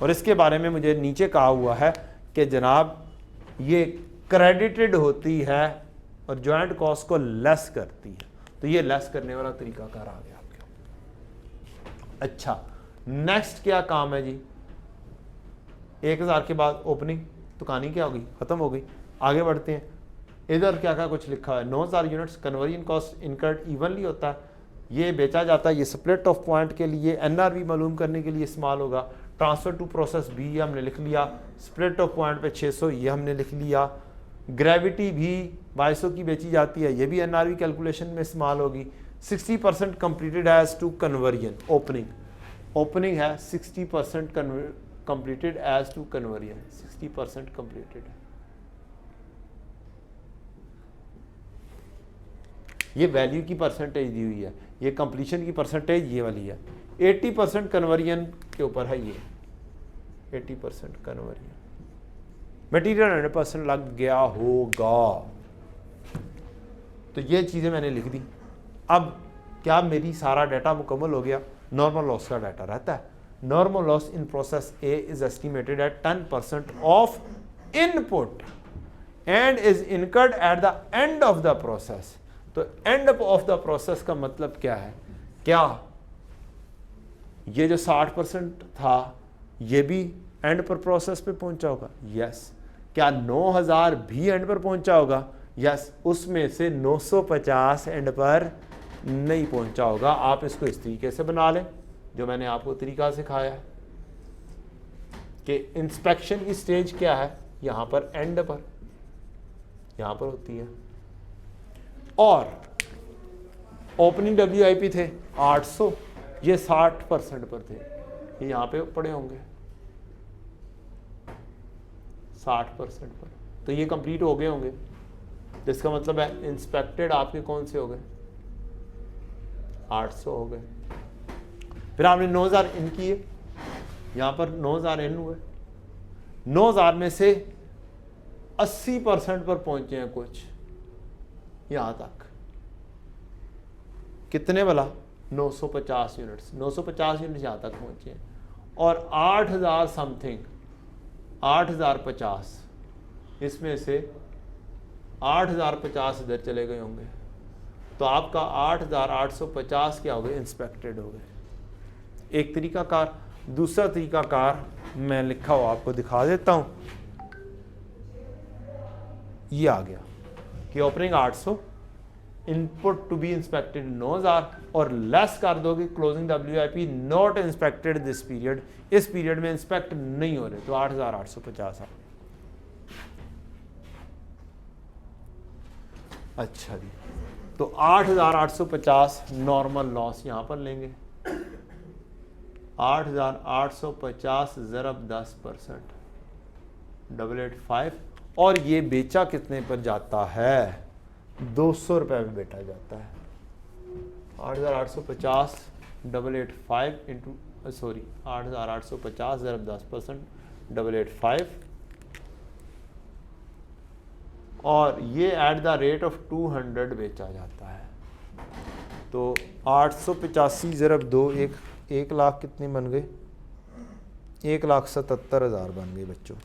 और इसके बारे में मुझे नीचे कहा हुआ है कि जनाब ये क्रेडिटेड होती है और जॉइंट कॉस्ट को लेस करती है, तो ये लेस करने वाला तरीकाकार आ गया आपके। अच्छा, नेक्स्ट क्या काम है जी, 1000 के बाद ओपनिंग, तो कहानी क्या होगी, खत्म हो गई। आगे बढ़ते हैं, इधर क्या क्या कुछ लिखा है, 9000 units, conversion cost incurred evenly होता है, ये बेचा जाता है, ये स्प्लिट ऑफ पॉइंट के लिए NRV मालूम करने के लिए इस्तेमाल होगा। ट्रांसफर टू प्रोसेस भी ये हमने लिख लिया, स्प्लिट ऑफ पॉइंट पे 600 ये हमने लिख लिया। ग्रेविटी भी 2200 की बेची जाती है, ये भी NRV कैलकुलेशन में इस्तेमाल होगी। 60% completed as to conversion, opening है 60% completed as to conversion, 60% completed है। ये वैल्यू की परसेंटेज दी हुई है, ये कंप्लीशन की परसेंटेज ये वाली है। 80% कन्वर्जन के ऊपर है, ये 80% कन्वर्जन, मटीरियल 100% लग गया होगा। तो ये चीज़ें मैंने लिख दी। अब क्या मेरी सारा डाटा मुकम्मल हो गया? नॉर्मल लॉस का डाटा रहता है। Normal loss in process A is estimated at 10% of input and is incurred at the end of the process. तो एंड ऑफ द प्रोसेस का मतलब क्या है? क्या ये जो 60% था ये भी एंड पर प्रोसेस पे पहुंचा होगा? यस। क्या 9000 भी एंड पर पहुंचा होगा? यस। उसमें से 950 एंड पर नहीं पहुंचा होगा। आप इसको इस तरीके से बना लें जो मैंने आपको तरीका सिखाया है कि इंस्पेक्शन की स्टेज क्या है, यहां पर एंड पर, यहां पर होती है। और ओपनिंग WIP थे 800, ये 60% पर थे, ये यहां पे पड़े होंगे 60% पर, तो ये कंप्लीट हो गए होंगे। जिसका मतलब है इंस्पेक्टेड आपके कौन से हो गए? 800 हो गए। फिर आपने 9000 इन किए, यहाँ पर 9000 इन हुए, 9000 में से 80% पर पहुंचे हैं कुछ यहाँ तक, कितने वाला 950 यूनिट्स, 950 यूनिट्स यहाँ तक पहुंचे हैं, और 8000 समथिंग 8050 इसमें से 8050 इधर चले गए होंगे, तो आपका 8850 क्या हो गए, इंस्पेक्टेड हो गए। एक तरीकाकार। दूसरा तरीकाकार मैं लिखा हुआ आपको दिखा देता हूं, ये आ गया कि opening 800, input to be inspected 9000 और लेस कर दोगे closing WIP not inspected this period, इस पीरियड में इंस्पेक्ट नहीं हो रहे, तो 8850 आ। अच्छा जी, तो 8850 नॉर्मल लॉस यहां पर लेंगे, 8850 ज़रब 10%, 885, और ये बेचा कितने पर जाता है, 200 रुपये में बेचा जाता है। 8850 885 इंटू 8850 ज़रब 10%, 885, और ये एट द रेट ऑफ 200 बेचा जाता है। तो 885 ज़रब 2, 1 लाख कितने बन गए, 1,77,000 बन गए बच्चों,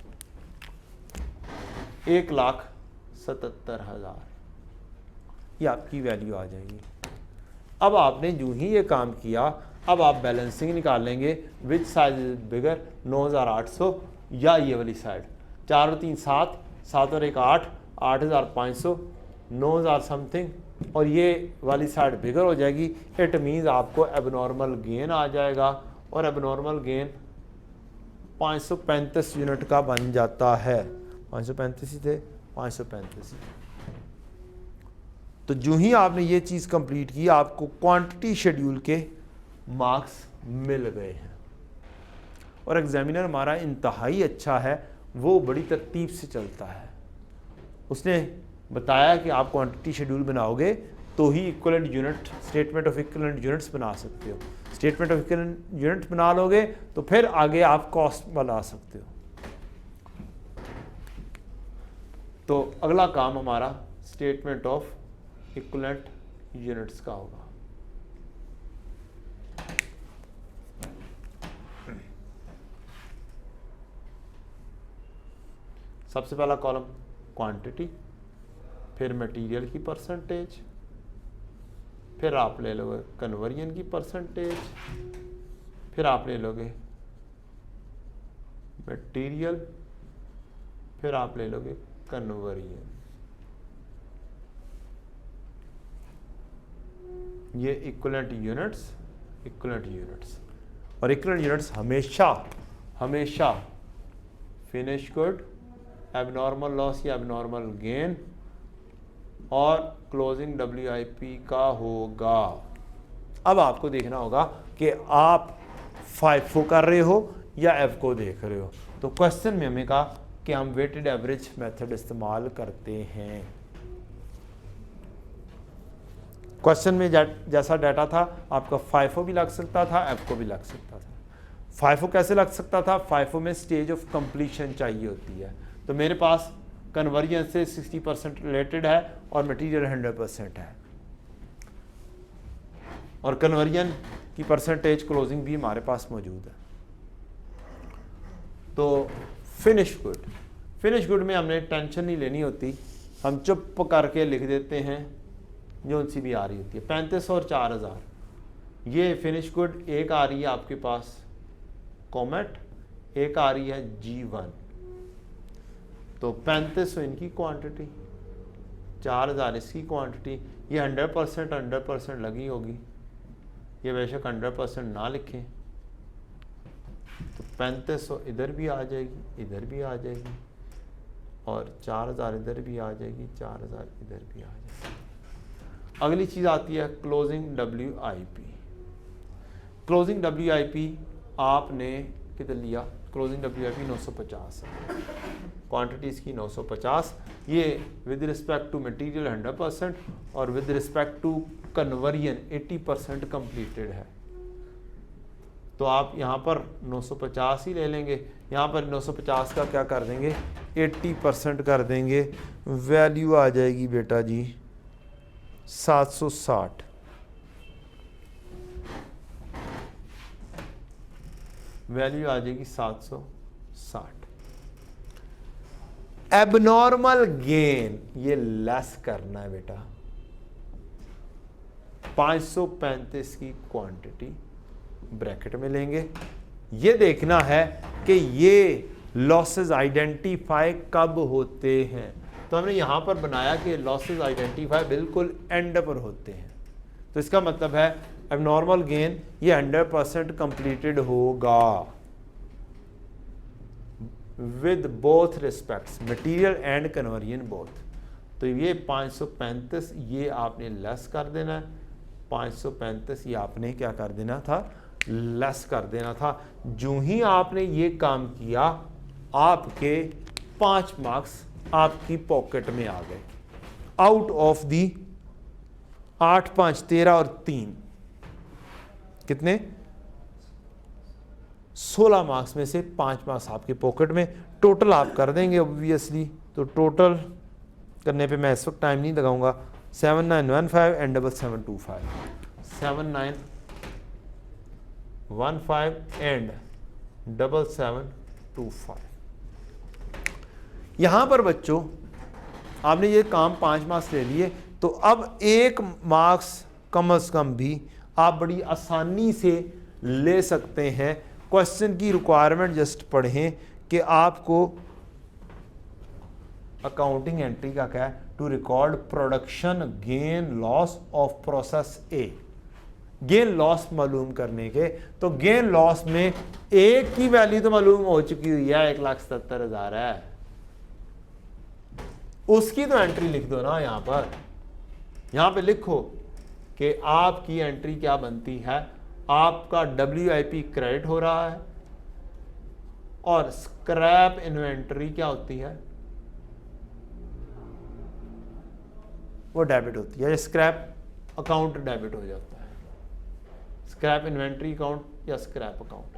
1,77,000, ये आपकी वैल्यू आ जाएगी। अब आपने जो ही ये काम किया, अब आप बैलेंसिंग निकालेंगे, विच साइज इज बिगर, 9800 या ये वाली साइड, 4 और 3 7, 7 और 1 8, 8500, 9000 समथिंग, और ये वाली साइड बिगर हो जाएगी। इट मीन्स आपको एबनॉर्मल गेन आ जाएगा, और एबनॉर्मल गेन 535 यूनिट का बन जाता है। 535 ही थे, 535। तो जो ही आपने ये चीज़ कंप्लीट की, आपको क्वांटिटी शेड्यूल के मार्क्स मिल गए हैं। और एग्जामिनर हमारा इंतहाई अच्छा है, वो बड़ी तरतीब से चलता है। उसने बताया कि आप क्वांटिटी शेड्यूल बनाओगे तो ही equivalent unit, statement of equivalent units बना सकते हो। स्टेटमेंट ऑफ इक्विवेलेंट यूनिट बना लोगे तो फिर आगे आप कॉस्ट बना सकते हो। तो अगला काम हमारा स्टेटमेंट ऑफ इक्विवेलेंट यूनिट्स का होगा। सबसे पहला कॉलम क्वांटिटी, फिर मटेरियल की परसेंटेज, फिर आप ले लोगे कन्वर्जन की परसेंटेज, फिर आप ले लोगे मटेरियल, फिर आप ले लोगे कन्वर्जन। ये इक्विवेलेंट यूनिट्स, इक्विवेलेंट यूनिट्स, और इक्विवेलेंट यूनिट्स हमेशा फिनिश गुड, एबनॉर्मल लॉस या एबनॉर्मल गेन और क्लोजिंग WIP का होगा। अब आपको देखना होगा कि आप FIFO कर रहे हो या FIFO देख रहे हो। तो क्वेश्चन में हमें कहा कि हम वेटेड एवरेज मेथड इस्तेमाल करते हैं। क्वेश्चन में जैसा डाटा था आपका FIFO भी लग सकता था, FIFO भी लग सकता था। FIFO कैसे लग सकता था, FIFO में स्टेज ऑफ कंप्लीशन चाहिए होती है। तो मेरे पास कन्वर्जन से 60% रिलेटेड है और मटेरियल 100% है, और कन्वर्जन की परसेंटेज क्लोजिंग भी हमारे पास मौजूद है। तो फिनिश गुड में हमने टेंशन नहीं लेनी होती, हम चुप करके लिख देते हैं जो सी भी आ रही होती है। 3500 और 4000 ये फिनिश गुड, एक आ रही है आपके पास कॉमेट, एक आ रही है G1। तो 3500 इनकी क्वांटिटी, 4000 इसकी क्वांटिटी। ये 100% लगी होगी, ये बेशक 100% ना लिखें। तो 3500 इधर भी आ जाएगी, इधर भी आ जाएगी, और 4000 इधर भी आ जाएगी, 4000 इधर भी आ जाएगी। अगली चीज़ आती है क्लोजिंग WIP। क्लोजिंग WIP आपने कितना लिया, क्लोजिंग WIP 950 है, क्वांटिटी इसकी 950। ये विद रिस्पेक्ट टू मटेरियल 100% और with respect to conversion 80% completed है। तो आप यहाँ पर 950 ही ले लेंगे। यहाँ पर 950 का क्या कर देंगे, 80% कर देंगे, वैल्यू आ जाएगी बेटा जी 760। वैल्यू आ जाएगी 760। एबनॉर्मल गेन ये लेस करना है बेटा, 535 की क्वांटिटी ब्रैकेट में लेंगे। ये देखना है कि ये लॉसेस आइडेंटिफाई कब होते हैं, तो हमने यहां पर बनाया कि लॉसेस आइडेंटिफाई बिल्कुल एंड पर होते हैं। तो इसका मतलब है एबनॉर्मल गेन ये 100% कंप्लीटेड होगा with both respects, material and conversion both. तो ये 535 ये आपने लेस कर देना है, 535 ये आपने क्या कर देना था, लेस कर देना था। जो ही आपने ये काम किया आपके 5 मार्क्स आपकी पॉकेट में आ गए। आउट ऑफ दी 8 5 13 और 3 कितने, 16 मार्क्स में से 5 मार्क्स आपके पॉकेट में। टोटल आप कर देंगे ऑब्वियसली, तो टोटल करने पे मैं इस वक्त टाइम नहीं लगाऊंगा। 7915 एंड 7725, 7915 एंड 7725। यहां पर बच्चों आपने ये काम 5 मार्क्स ले लिए, तो अब 1 मार्क्स कम से कम भी आप बड़ी आसानी से ले सकते हैं। क्वेश्चन की रिक्वायरमेंट जस्ट पढ़ें कि आपको अकाउंटिंग एंट्री का क्या है, to record production gain loss of process A. Gain loss मालूम करने के, तो गेन लॉस में एक की वैल्यू तो मालूम हो चुकी हुई है, 1,77,000 है, उसकी तो एंट्री लिख दो ना। यहां पे लिखो कि आपकी एंट्री क्या बनती है, आपका WIP क्रेडिट हो रहा है और स्क्रैप इन्वेंटरी क्या होती है, वो डेबिट होती है। स्क्रैप अकाउंट डेबिट हो जाता है, स्क्रैप इन्वेंटरी अकाउंट या स्क्रैप अकाउंट।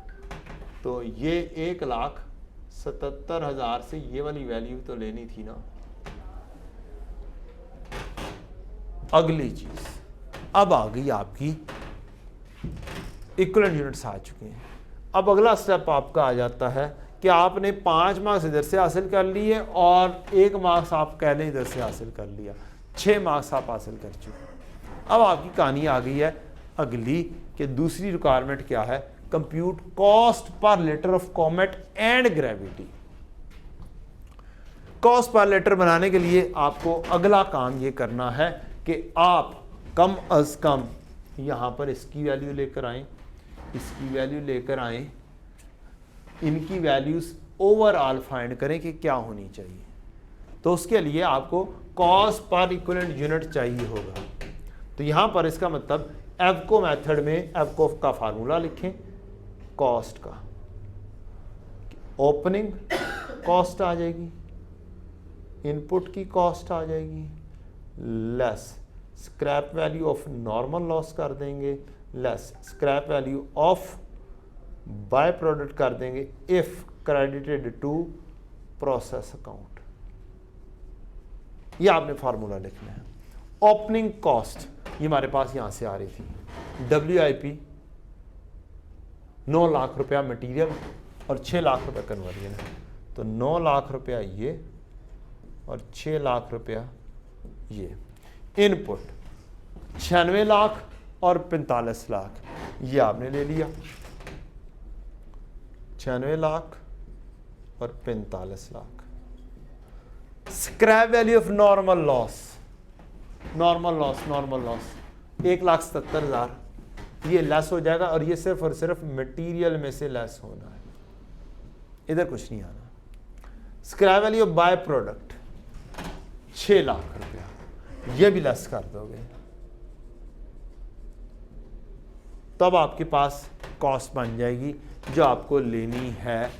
तो ये 1,77,000 से ये वाली वैल्यू तो लेनी थी ना। अगली चीज अब आ गई आपकी इक्विवेलेंट यूनिट्स आ चुके हैं। अब अगला स्टेप आपका आ जाता है कि आपने 5 मार्क्स इधर से हासिल कर लिए और 1 मार्क्स आप कह लें इधर से हासिल कर लिया, 6 मार्क्स आप हासिल कर चुके। अब आपकी कहानी आ गई है अगली कि दूसरी रिक्वायरमेंट क्या है, कंप्यूट कॉस्ट पर litre of comet and gravity. Cost per litre बनाने के लिए आपको अगला काम ये करना है कि आप कम अज कम यहां पर इसकी वैल्यू लेकर आए, इसकी वैल्यू लेकर आए, इनकी वैल्यूज ओवरऑल फाइंड करें कि क्या होनी चाहिए। तो उसके लिए आपको कॉस्ट पर इक्विवेलेंट यूनिट चाहिए होगा। तो यहां पर इसका मतलब एवको मेथड में एवको का फार्मूला लिखें कॉस्ट का, ओपनिंग कॉस्ट आ जाएगी, इनपुट की कॉस्ट आ जाएगी, less scrap value of normal loss कर देंगे, less scrap value of by product कर देंगे if credited to process account. ये आपने फार्मूला लिखना है। ओपनिंग कॉस्ट ये हमारे पास यहां से आ रही थी, WIP 9 लाख रुपया मटेरियल और 6 लाख रुपया कन्वर्जन है, तो 9 लाख रुपया ये और 6 लाख रुपया ये। इनपुट 96 लाख और 45 लाख ये आपने ले लिया, 96 लाख और 45 lakh. Scrap value of normal loss, normal loss 1,77,000 ये लेस हो जाएगा और ये सिर्फ और सिर्फ मटेरियल में से लेस होना है, इधर कुछ नहीं आना। Scrap value of by product 6 lakh रुपया ये भी लेस कर दोगे, तब आपके पास कॉस्ट बन जाएगी जो आपको लेनी है।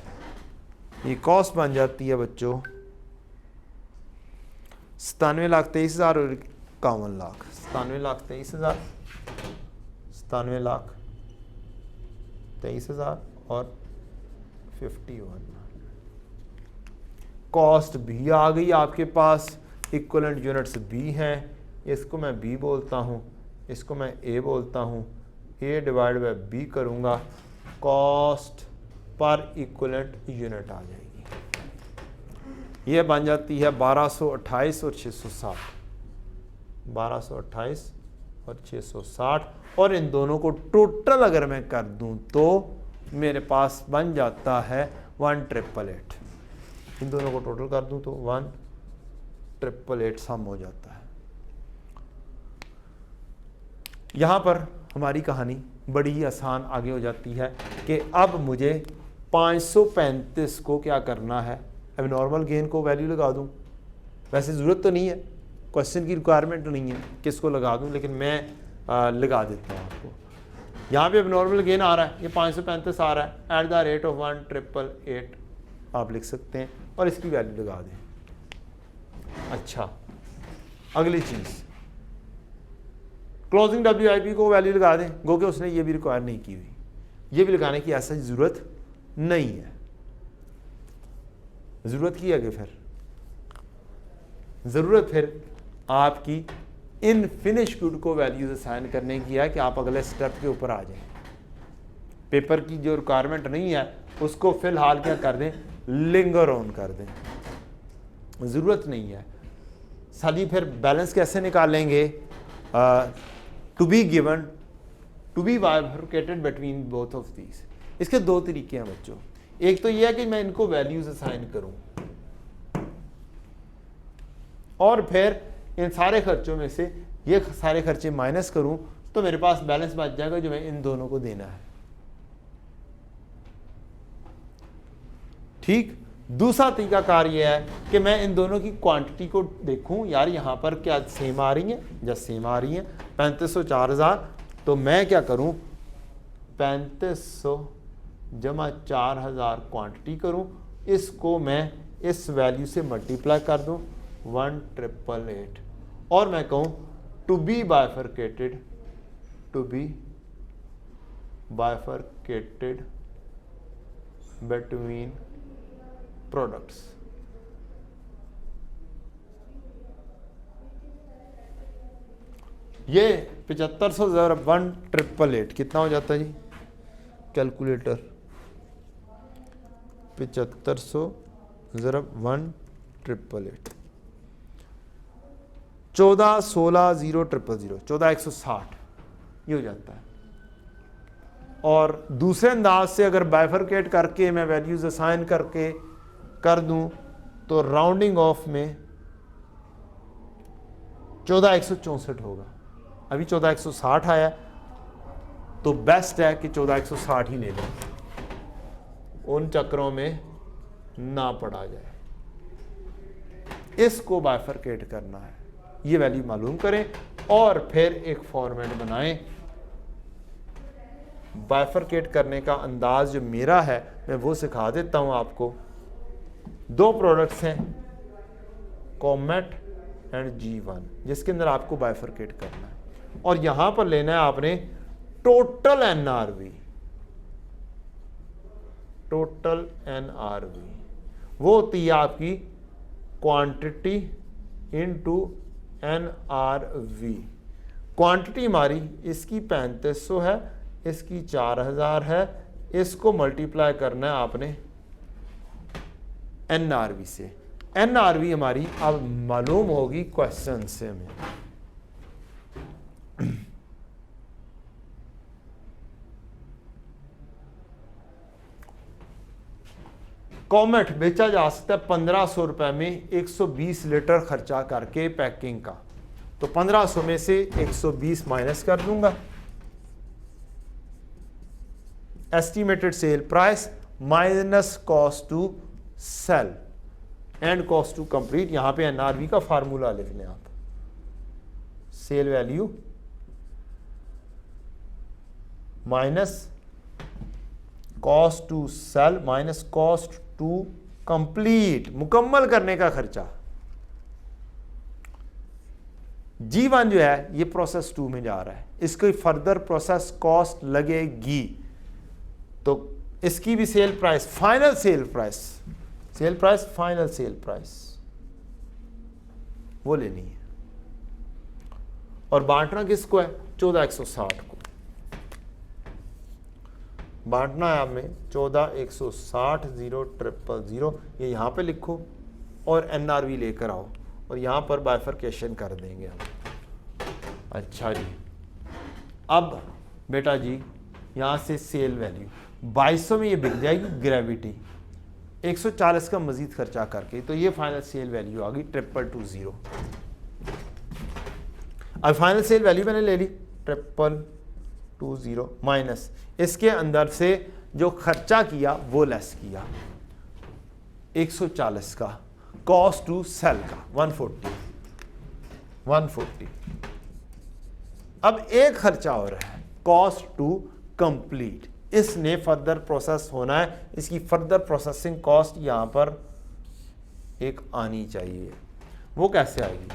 ये कॉस्ट बन जाती है बच्चों 97,23,000 और 51 लाख, 97,23,000, 97 लाख 23,000 और 51। कॉस्ट भी आ गई आपके पास, इक्वलेंट यूनिट्स भी हैं, इसको मैं बी बोलता हूँ, इसको मैं ए बोलता हूँ, ए डिवाइड बाय बी करूँगा, कॉस्ट पर इक्वलेंट यूनिट आ जाएगी। ये बन जाती है 1228 और 660, 1228 और 660, और इन दोनों को टोटल अगर मैं कर दूं तो मेरे पास बन जाता है 1888। इन दोनों को टोटल कर दूं तो 1888 सम हो जाता है। यहाँ पर हमारी कहानी बड़ी ही आसान आगे हो जाती है कि अब मुझे 535 को क्या करना है, अब नॉर्मल गेन को वैल्यू लगा दूं। वैसे ज़रूरत तो नहीं है, क्वेश्चन की रिक्वायरमेंट नहीं है किसको लगा दूं, लेकिन मैं लगा देता हूँ आपको। यहाँ पे अब नॉर्मल गेन आ रहा है, ये 535 आ रहा है, एट द रेट ऑफ 1888 आप लिख सकते हैं और इसकी वैल्यू लगा दें। अच्छा, अगली चीज़ क्लोजिंग WIP को वैल्यू लगा दें, गो कि उसने ये भी रिक्वायर नहीं की हुई, ये भी लगाने की ऐसा ज़रूरत नहीं है। ज़रूरत की है कि फिर ज़रूरत फिर आपकी इन फिनिश गुड को वैल्यूज असाइन करने की है कि आप अगले स्टेप के ऊपर आ जाएं। पेपर की जो रिक्वायरमेंट नहीं है उसको फिलहाल क्या कर दें, लिंगर ऑन कर दें, ज़रूरत नहीं है। साली फिर बैलेंस कैसे निकालेंगे, to be given, to be bifurcated between both of these. इसके दो तरीके हैं बच्चों, एक तो यह है कि मैं इनको वैल्यूज असाइन करूं और फिर इन सारे खर्चों में से ये सारे खर्चे माइनस करूं तो मेरे पास बैलेंस बच जाएगा जो मैं इन दोनों को देना है। ठीक, दूसरा तरीका कार ये है कि मैं इन दोनों की क्वांटिटी को देखूं, यार यहाँ पर क्या सेम आ रही है या सेम आ रही है, 3500 4000, तो मैं क्या करूं 3500 जमा 4000 क्वांटिटी करूं, इसको मैं इस वैल्यू से मल्टीप्लाई कर दूं 1888 और मैं कहूं to be bifurcated, to be bifurcated between products. ये 7500 ज़रब 1888 कितना हो जाता है जी, कैलकुलेटर, 7500 ज़रब 1888, 14,16,000 14160 ये हो जाता है। और दूसरे अंदाज से अगर बाइफरकेट करके मैं वैल्यूज असाइन करके कर दूं तो राउंडिंग ऑफ में 14,164 होगा। अभी 14,160 आया तो बेस्ट है कि 14,160 ही ले लें, उन चक्रों में ना पड़ा जाए। इसको बाइफरकेट करना है, ये वैल्यू मालूम करें और फिर एक फॉर्मेट बनाएं। बाइफरकेट करने का अंदाज जो मेरा है मैं वो सिखा देता हूं आपको। दो प्रोडक्ट्स हैं कॉमेट एंड G1 जिसके अंदर आपको बाइफरकेट करना है और यहां पर लेना है आपने टोटल NRV, टोटल NRV वो होती है आपकी क्वांटिटी इनटू NRV। क्वांटिटी हमारी इसकी 3500 है, इसकी 4000 है, इसको मल्टीप्लाई करना है आपने NRV से। NRV हमारी अब मालूम होगी क्वेश्चन से हमें। कॉमेट बेचा जा सकता है 1500 रुपए में 120 लीटर खर्चा करके पैकिंग का, तो 1500 में से 120 माइनस कर दूंगा। Estimated sale price minus cost to sell and cost to complete. यहां पे NRV का फार्मूला लिख लें आप, sale value minus cost to sell minus cost to complete, मुकम्मल करने का खर्चा। G1 जो है ये प्रोसेस 2 में जा रहा है, इसकी फर्दर प्रोसेस कॉस्ट लगेगी। तो इसकी भी sale price, final sale price, sale price final sale price वो लेनी है। और बांटना किसको है? 14160 को बांटना है हमें 14160 000, ये यहाँ पे लिखो और NRV लेकर आओ और यहाँ पर बाइफरकेशन कर देंगे हम। अच्छा जी, अब बेटा जी यहाँ से सेल वैल्यू 2200 में ये बिक जाएगी ग्रेविटी 140 का मजीद खर्चा करके, तो ये फाइनल सेल वैल्यू आ गई 2220। अब फाइनल सेल वैल्यू मैंने ले ली 2220 माइनस इसके अंदर से जो खर्चा किया वो लेस किया 140 का, कॉस्ट टू सेल का 140। अब एक खर्चा हो रहा है कॉस्ट टू कंप्लीट, इसने फर्दर प्रोसेस होना है, इसकी फर्दर प्रोसेसिंग कॉस्ट यहां पर एक आनी चाहिए। वो कैसे आएगी?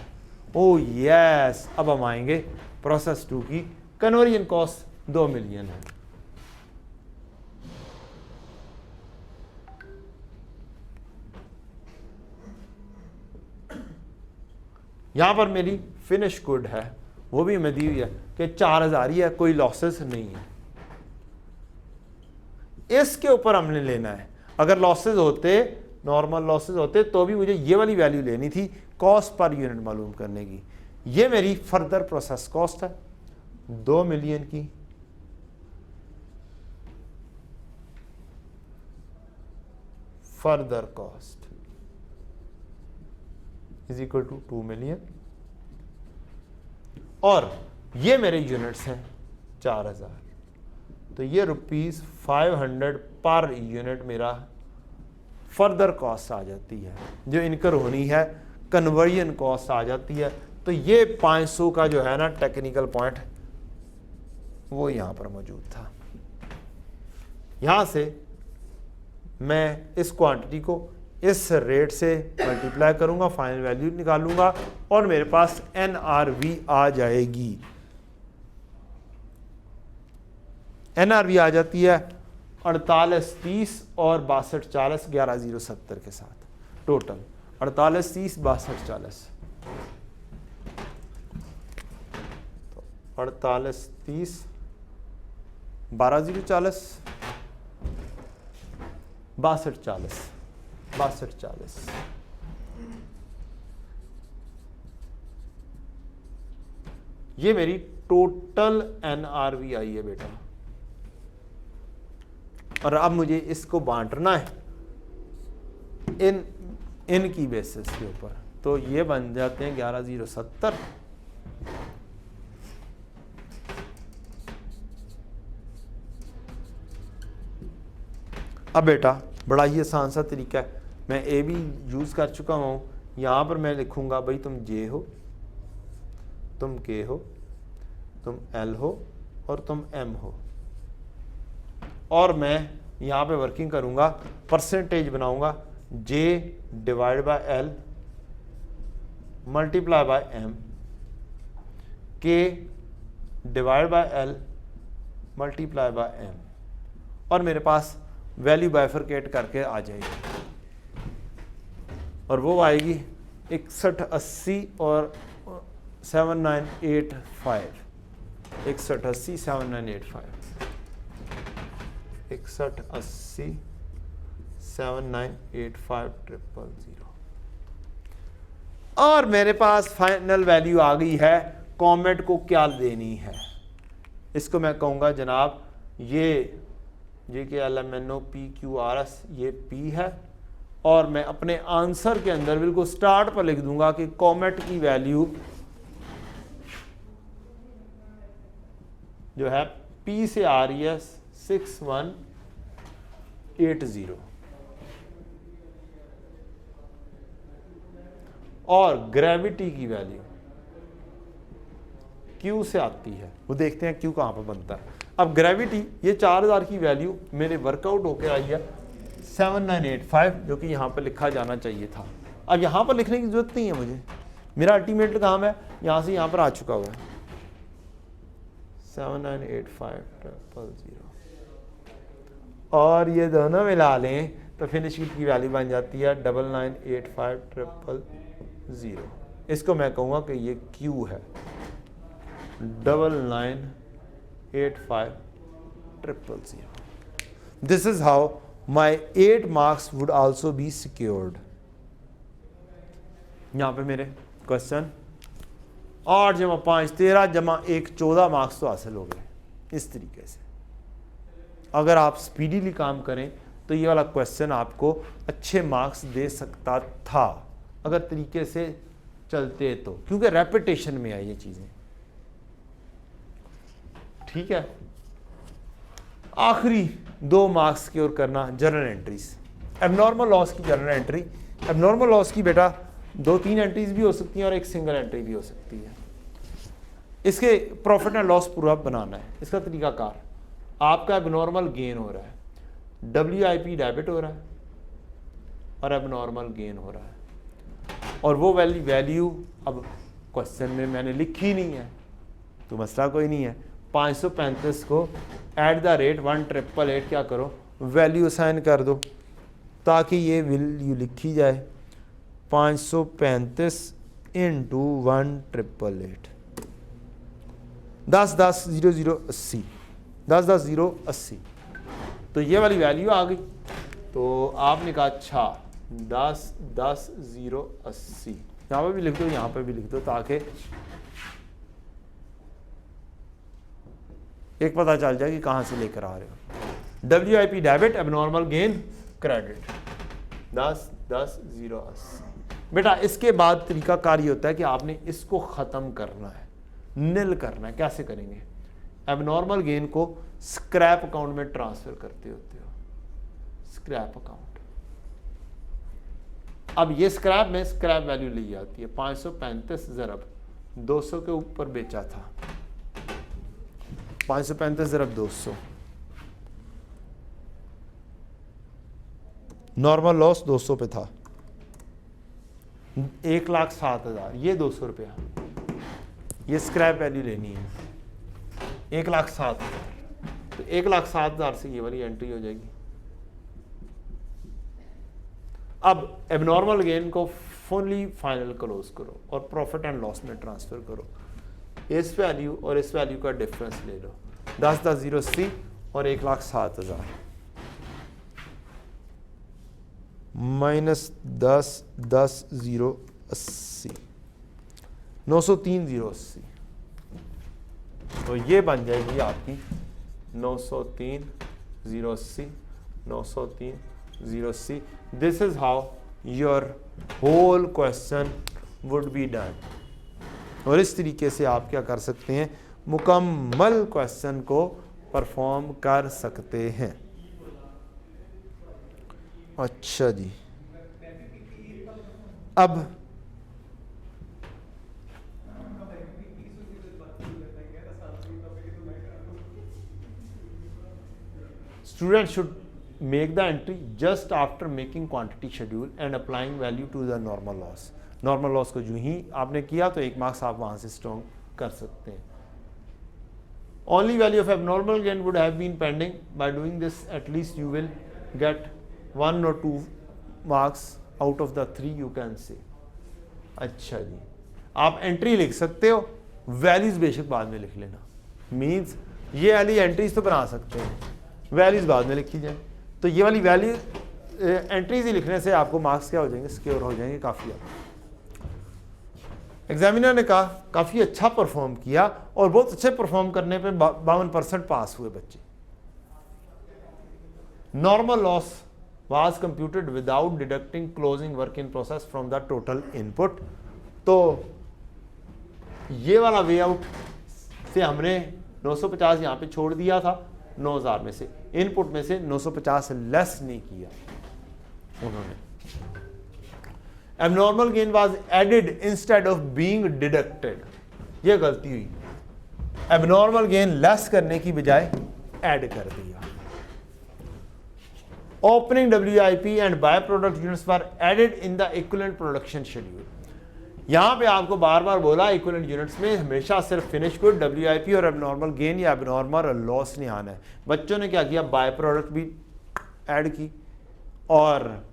ओ यस, अब हम आएंगे प्रोसेस 2 की कन्वर्जन कॉस्ट 2 मिलियन है। यहां पर मेरी फिनिश गुड है, वो भी हमें दी हुई है कि 4000 ही है, कोई लॉसेस नहीं है। इसके ऊपर हमने लेना है, अगर लॉसेस होते, नॉर्मल लॉसेस होते तो भी मुझे ये वाली वैल्यू लेनी थी कॉस्ट पर यूनिट मालूम करने की। ये मेरी फर्दर प्रोसेस कॉस्ट है 2 मिलियन की, further cost is equal to 2 million, और ये मेरे यूनिट्स हैं 4000, तो ये ₹500 पर यूनिट मेरा फर्दर कॉस्ट आ जाती है, जो इनकर होनी है कन्वर्जन कॉस्ट आ जाती है। तो ये 500 का जो है ना टेक्निकल पॉइंट वो यहां पर मौजूद था। यहां से मैं इस क्वांटिटी को इस रेट से मल्टीप्लाई करूंगा, फाइनल वैल्यू निकालूंगा और मेरे पास NRV आ जाएगी। NRV आ जाती है 4830 और 6240 11070 के साथ, टोटल 4830 6240, 4830 12040 6240 ये मेरी टोटल NRV आई है बेटा। और अब मुझे इसको बांटना है इन की बेसिस के ऊपर, तो ये बन जाते हैं 11070। अब बेटा बड़ा ही आसान सा तरीका है, मैं ए भी यूज़ कर चुका हूँ। यहाँ पर मैं लिखूँगा भाई तुम जे हो, तुम के हो, तुम एल हो और तुम एम हो, और मैं यहाँ पे वर्किंग करूँगा, परसेंटेज बनाऊँगा J divide by L multiply by M, K divide by L multiply by M, और मेरे पास वैल्यू बाइफरकेट करके आ जाएगी, और वो आएगी 6180 और 7985, 6180 7985, 6180 7985 000। और मेरे पास फाइनल वैल्यू आ गई है, कॉमेट को क्या देनी है। इसको मैं कहूँगा जनाब ये JKLMNOPQRS ये P है, और मैं अपने आंसर के अंदर बिल्कुल स्टार्ट पर लिख दूंगा कि कॉमेट की वैल्यू जो है P से आ रही है 6180, और ग्रेविटी की वैल्यू Q से आती है, वो देखते हैं Q कहाँ पर बनता है। अब ग्रेविटी ये 4000 की वैल्यू मेरे वर्कआउट होकर आई है 7985, जो कि यहाँ पर लिखा जाना चाहिए था। अब यहाँ पर लिखने की जरूरत नहीं है मुझे, मेरा अल्टीमेट काम है यहाँ से यहाँ पर आ चुका हुआ है 7985 000। और ये दोनों मिला लें तो फिनिश की वैल्यू बन जाती है 998500। इसको मैं कहूँगा कि ये Q है 998500। This is how my 8 marks would also be secured. यहाँ पे मेरे क्वेश्चन 8 जमा 5 13 जमा 1 14 मार्क्स तो हासिल हो गए। इस तरीके से अगर आप स्पीडीली काम करें तो ये वाला क्वेश्चन आपको अच्छे मार्क्स दे सकता था अगर तरीके से चलते तो, क्योंकि रेपिटेशन में आई ये चीजें। ठीक है, आखिरी 2 मार्क्स की ओर करना जर्नल एंट्रीज। एबनॉर्मल लॉस की जर्नल एंट्री, एबनॉर्मल लॉस की बेटा 2-3 एंट्रीज भी हो सकती हैं और एक सिंगल एंट्री भी हो सकती है। इसके प्रॉफिट एंड लॉस पूरा बनाना है। इसका तरीकाकार, आपका एबनॉर्मल गेन हो रहा है, WIP डेबिट हो रहा है और एबनॉर्मल गेन हो रहा है, और वो वैल्यू अब क्वेश्चन में मैंने लिखी नहीं है तो मसला कोई नहीं है। 535 को @18888 क्या करो, वैल्यू असाइन कर दो ताकि ये वैल्यू लिखी जाए 535 इंटू 18888 10 10 0 0 80 10 10 0 80। तो ये वाली वैल्यू आ गई। तो आपने कहा अच्छा 10 10 0 80, यहाँ पे भी लिख दो, यहाँ पे भी लिख दो ताकि एक पता चल जाए कि कहाँ से लेकर आ रहे हो। WIP debit, abnormal gain credit 10 10 0 80। बेटा इसके बाद तरीकाकार ये होता है कि आपने इसको ख़त्म करना है, निल करना है। कैसे करेंगे, एबनॉर्मल गेन को स्क्रैप अकाउंट में ट्रांसफर करते होते हो, स्क्रैप अकाउंट। अब ये स्क्रैप में स्क्रैप वैल्यू ली जाती है। 535 ज़रब 200 के ऊपर बेचा था, 535 ज़रब 200, नॉर्मल लॉस 200 पे था, 1,07,000, ये 200 रुपया, ये स्क्रैप वैल्यू लेनी है 1,07,000। तो 1,07,000 से ये वाली एंट्री हो जाएगी। अब एबनॉर्मल गेन को फुली फाइनल क्लोज करो और प्रॉफिट एंड लॉस में ट्रांसफर करो। इस वैल्यू और इस वैल्यू का डिफरेंस ले लो, 10 10 0 80 और 1,07,000 माइनस 10 10 0 80 903 0 80। तो ये बन जाएगी आपकी 903 0 80 903 0 80। This is how your whole question would be done. और इस तरीके से आप क्या कर सकते हैं, मुकम्मल क्वेश्चन को परफॉर्म कर सकते हैं। अच्छा जी, अब student should make the entry just after making quantity schedule and applying value to the normal loss। normal loss को जो ही आपने किया तो 1 मार्क्स आप वहां से स्ट्रॉन्ग कर सकते हैं। only value of abnormal gain would have been pending। by doing this at least you will get 1 or 2 marks out of the 3 you can say। अच्छा जी, आप एंट्री लिख सकते हो, वैल्यूज बेशक बाद में लिख लेना। मीन्स ये वाली एंट्रीज तो बना सकते हैं, वैल्यूज बाद में लिखी जाए। तो ये वाली वैल्यू एंट्रीज ही लिखने से आपको मार्क्स क्या हो जाएंगे, सिक्योर हो जाएंगे काफ़ी। एग्जामिनर ने कहा काफ़ी अच्छा परफॉर्म किया और बहुत अच्छे परफॉर्म करने पे 52% पास हुए बच्चे। Normal loss was computed without deducting closing work in process from the total input. तो ये वाला वे आउट से हमने 950 यहाँ पे छोड़ दिया था, 9,000 में से इनपुट में से 950 लेस नहीं किया उन्होंने। Abnormal gain was added instead of being deducted, ये गलती हुई। एबनॉर्मल गेन लेस करने की बजाय ऐड कर दिया। Opening WIP and by product units were added in the equivalent production schedule. यहां पे आपको बार बार बोला इक्विवेलेंट यूनिट्स में हमेशा सिर्फ फिनिश गुड, WIP और एबनॉर्मल गेन या एबनॉर्मल लॉस नहीं आना है। बच्चों ने क्या किया, बाय प्रोडक्ट भी ऐड की और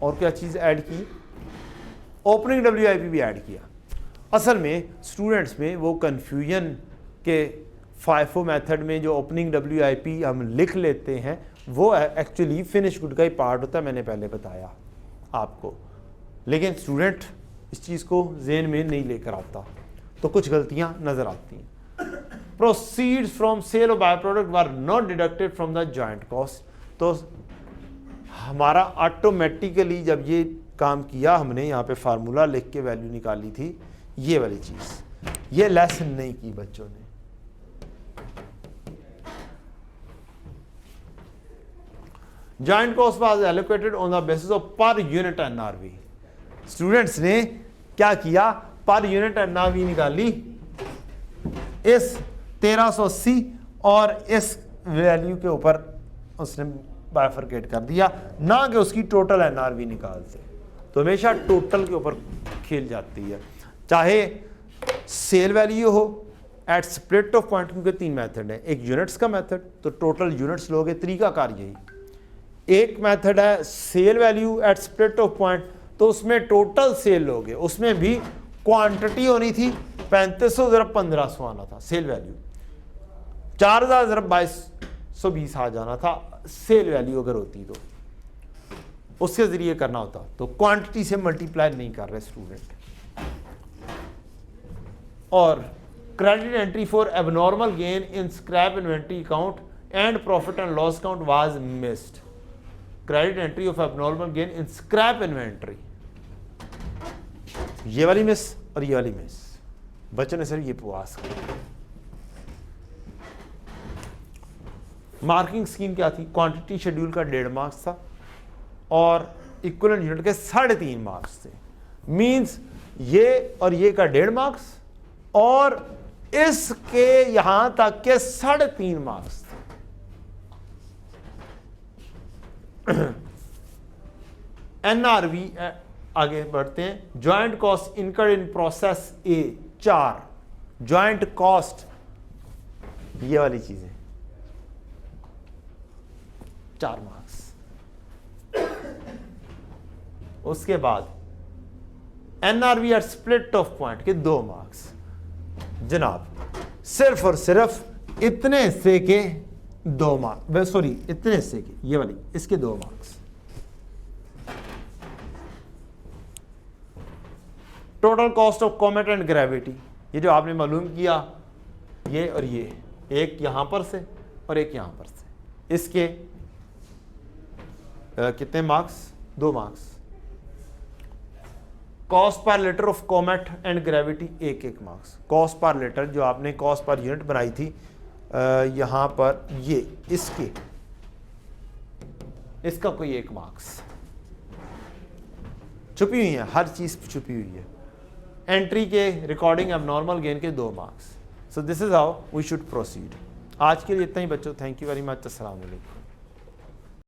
क्या चीज़ ऐड की, ओपनिंग WIP भी ऐड किया। असल में स्टूडेंट्स में वो कन्फ्यूजन के FIFO मेथड में जो ओपनिंग WIP हम लिख लेते हैं वो एक्चुअली फिनिश गुड का ही पार्ट होता है, मैंने पहले बताया आपको, लेकिन स्टूडेंट इस चीज़ को ज़हन में नहीं लेकर आता तो कुछ गलतियां नज़र आती हैं। Proceeds from sale of by product were not deducted from the joint cost, तो हमारा ऑटोमेटिकली जब ये काम किया हमने यहाँ पे फार्मूला लिख के वैल्यू निकाली थी, ये वाली चीज़, ये लेसन नहीं की बच्चों ने। Joint cost was allocated on the basis of per unit NRV। Students ने क्या किया, पर यूनिट NRV निकाली, इस 1380 और इस वैल्यू के ऊपर उसने बाइफरकेट कर दिया, ना कि उसकी टोटल NRV निकालते। तो हमेशा टोटल के ऊपर खेल जाती है, चाहे सेल वैल्यू हो एट स्प्लिट ऑफ पॉइंट, क्योंकि 3 मेथड है, एक यूनिट्स का मेथड, तो टोटल यूनिट्स लोगे, तरीकाकार यही। एक मेथड है sale value at split off point, तो उसमें टोटल सेल लोगे, उसमें भी क्वांटिटी होनी थी 3500 ज़रा 1500 आना था सेल वैल्यू, 4000 ज़रा 2220 आ जाना था सेल वैल्यू अगर होती तो उसके जरिए करना होता, तो क्वांटिटी से मल्टीप्लाई नहीं कर रहे स्टूडेंट। और credit entry for abnormal gain in scrap inventory account and profit and loss account was missed. Credit entry of abnormal gain in scrap inventory, ये वाली मिस और ये वाली मिस, बच्चों ने सर ये प्रयास किया। मार्किंग स्कीम क्या थी, क्वांटिटी शेड्यूल का 1.5 मार्क्स था और इक्विवेलेंट यूनिट के 3.5 मार्क्स थे। मींस ये और ये का 1.5 मार्क्स और इसके यहां तक के 3.5 मार्क्स थे। NRV आगे बढ़ते हैं। Joint cost incurred in process A 4, joint cost ये वाली चीजें 4 मार्क्स। उसके बाद NRV eight split off point के 2 मार्क्स। जनाब सिर्फ और सिर्फ इतने हिस्से के 2 मार्क्स, सॉरी इतने हिस्से के, ये वाली इसके 2 marks. Total cost of comet and gravity, ये जो आपने मालूम किया, ये और ये, एक यहां पर से और एक यहां पर से, इसके कितने marks, 2 marks. Cost per litre of comet and gravity 1 marks. Cost per litre जो आपने कॉस्ट पर यूनिट बनाई थी यहां पर, ये इसके, इसका कोई 1 मार्क्स छुपी हुई है, हर चीज छुपी हुई है। एंट्री के रिकॉर्डिंग एबनॉर्मल गेन के 2 marks. So this is how we should proceed. आज के लिए इतना ही बच्चों, थैंक यू वेरी मच, अस्सलाम वालेकुम।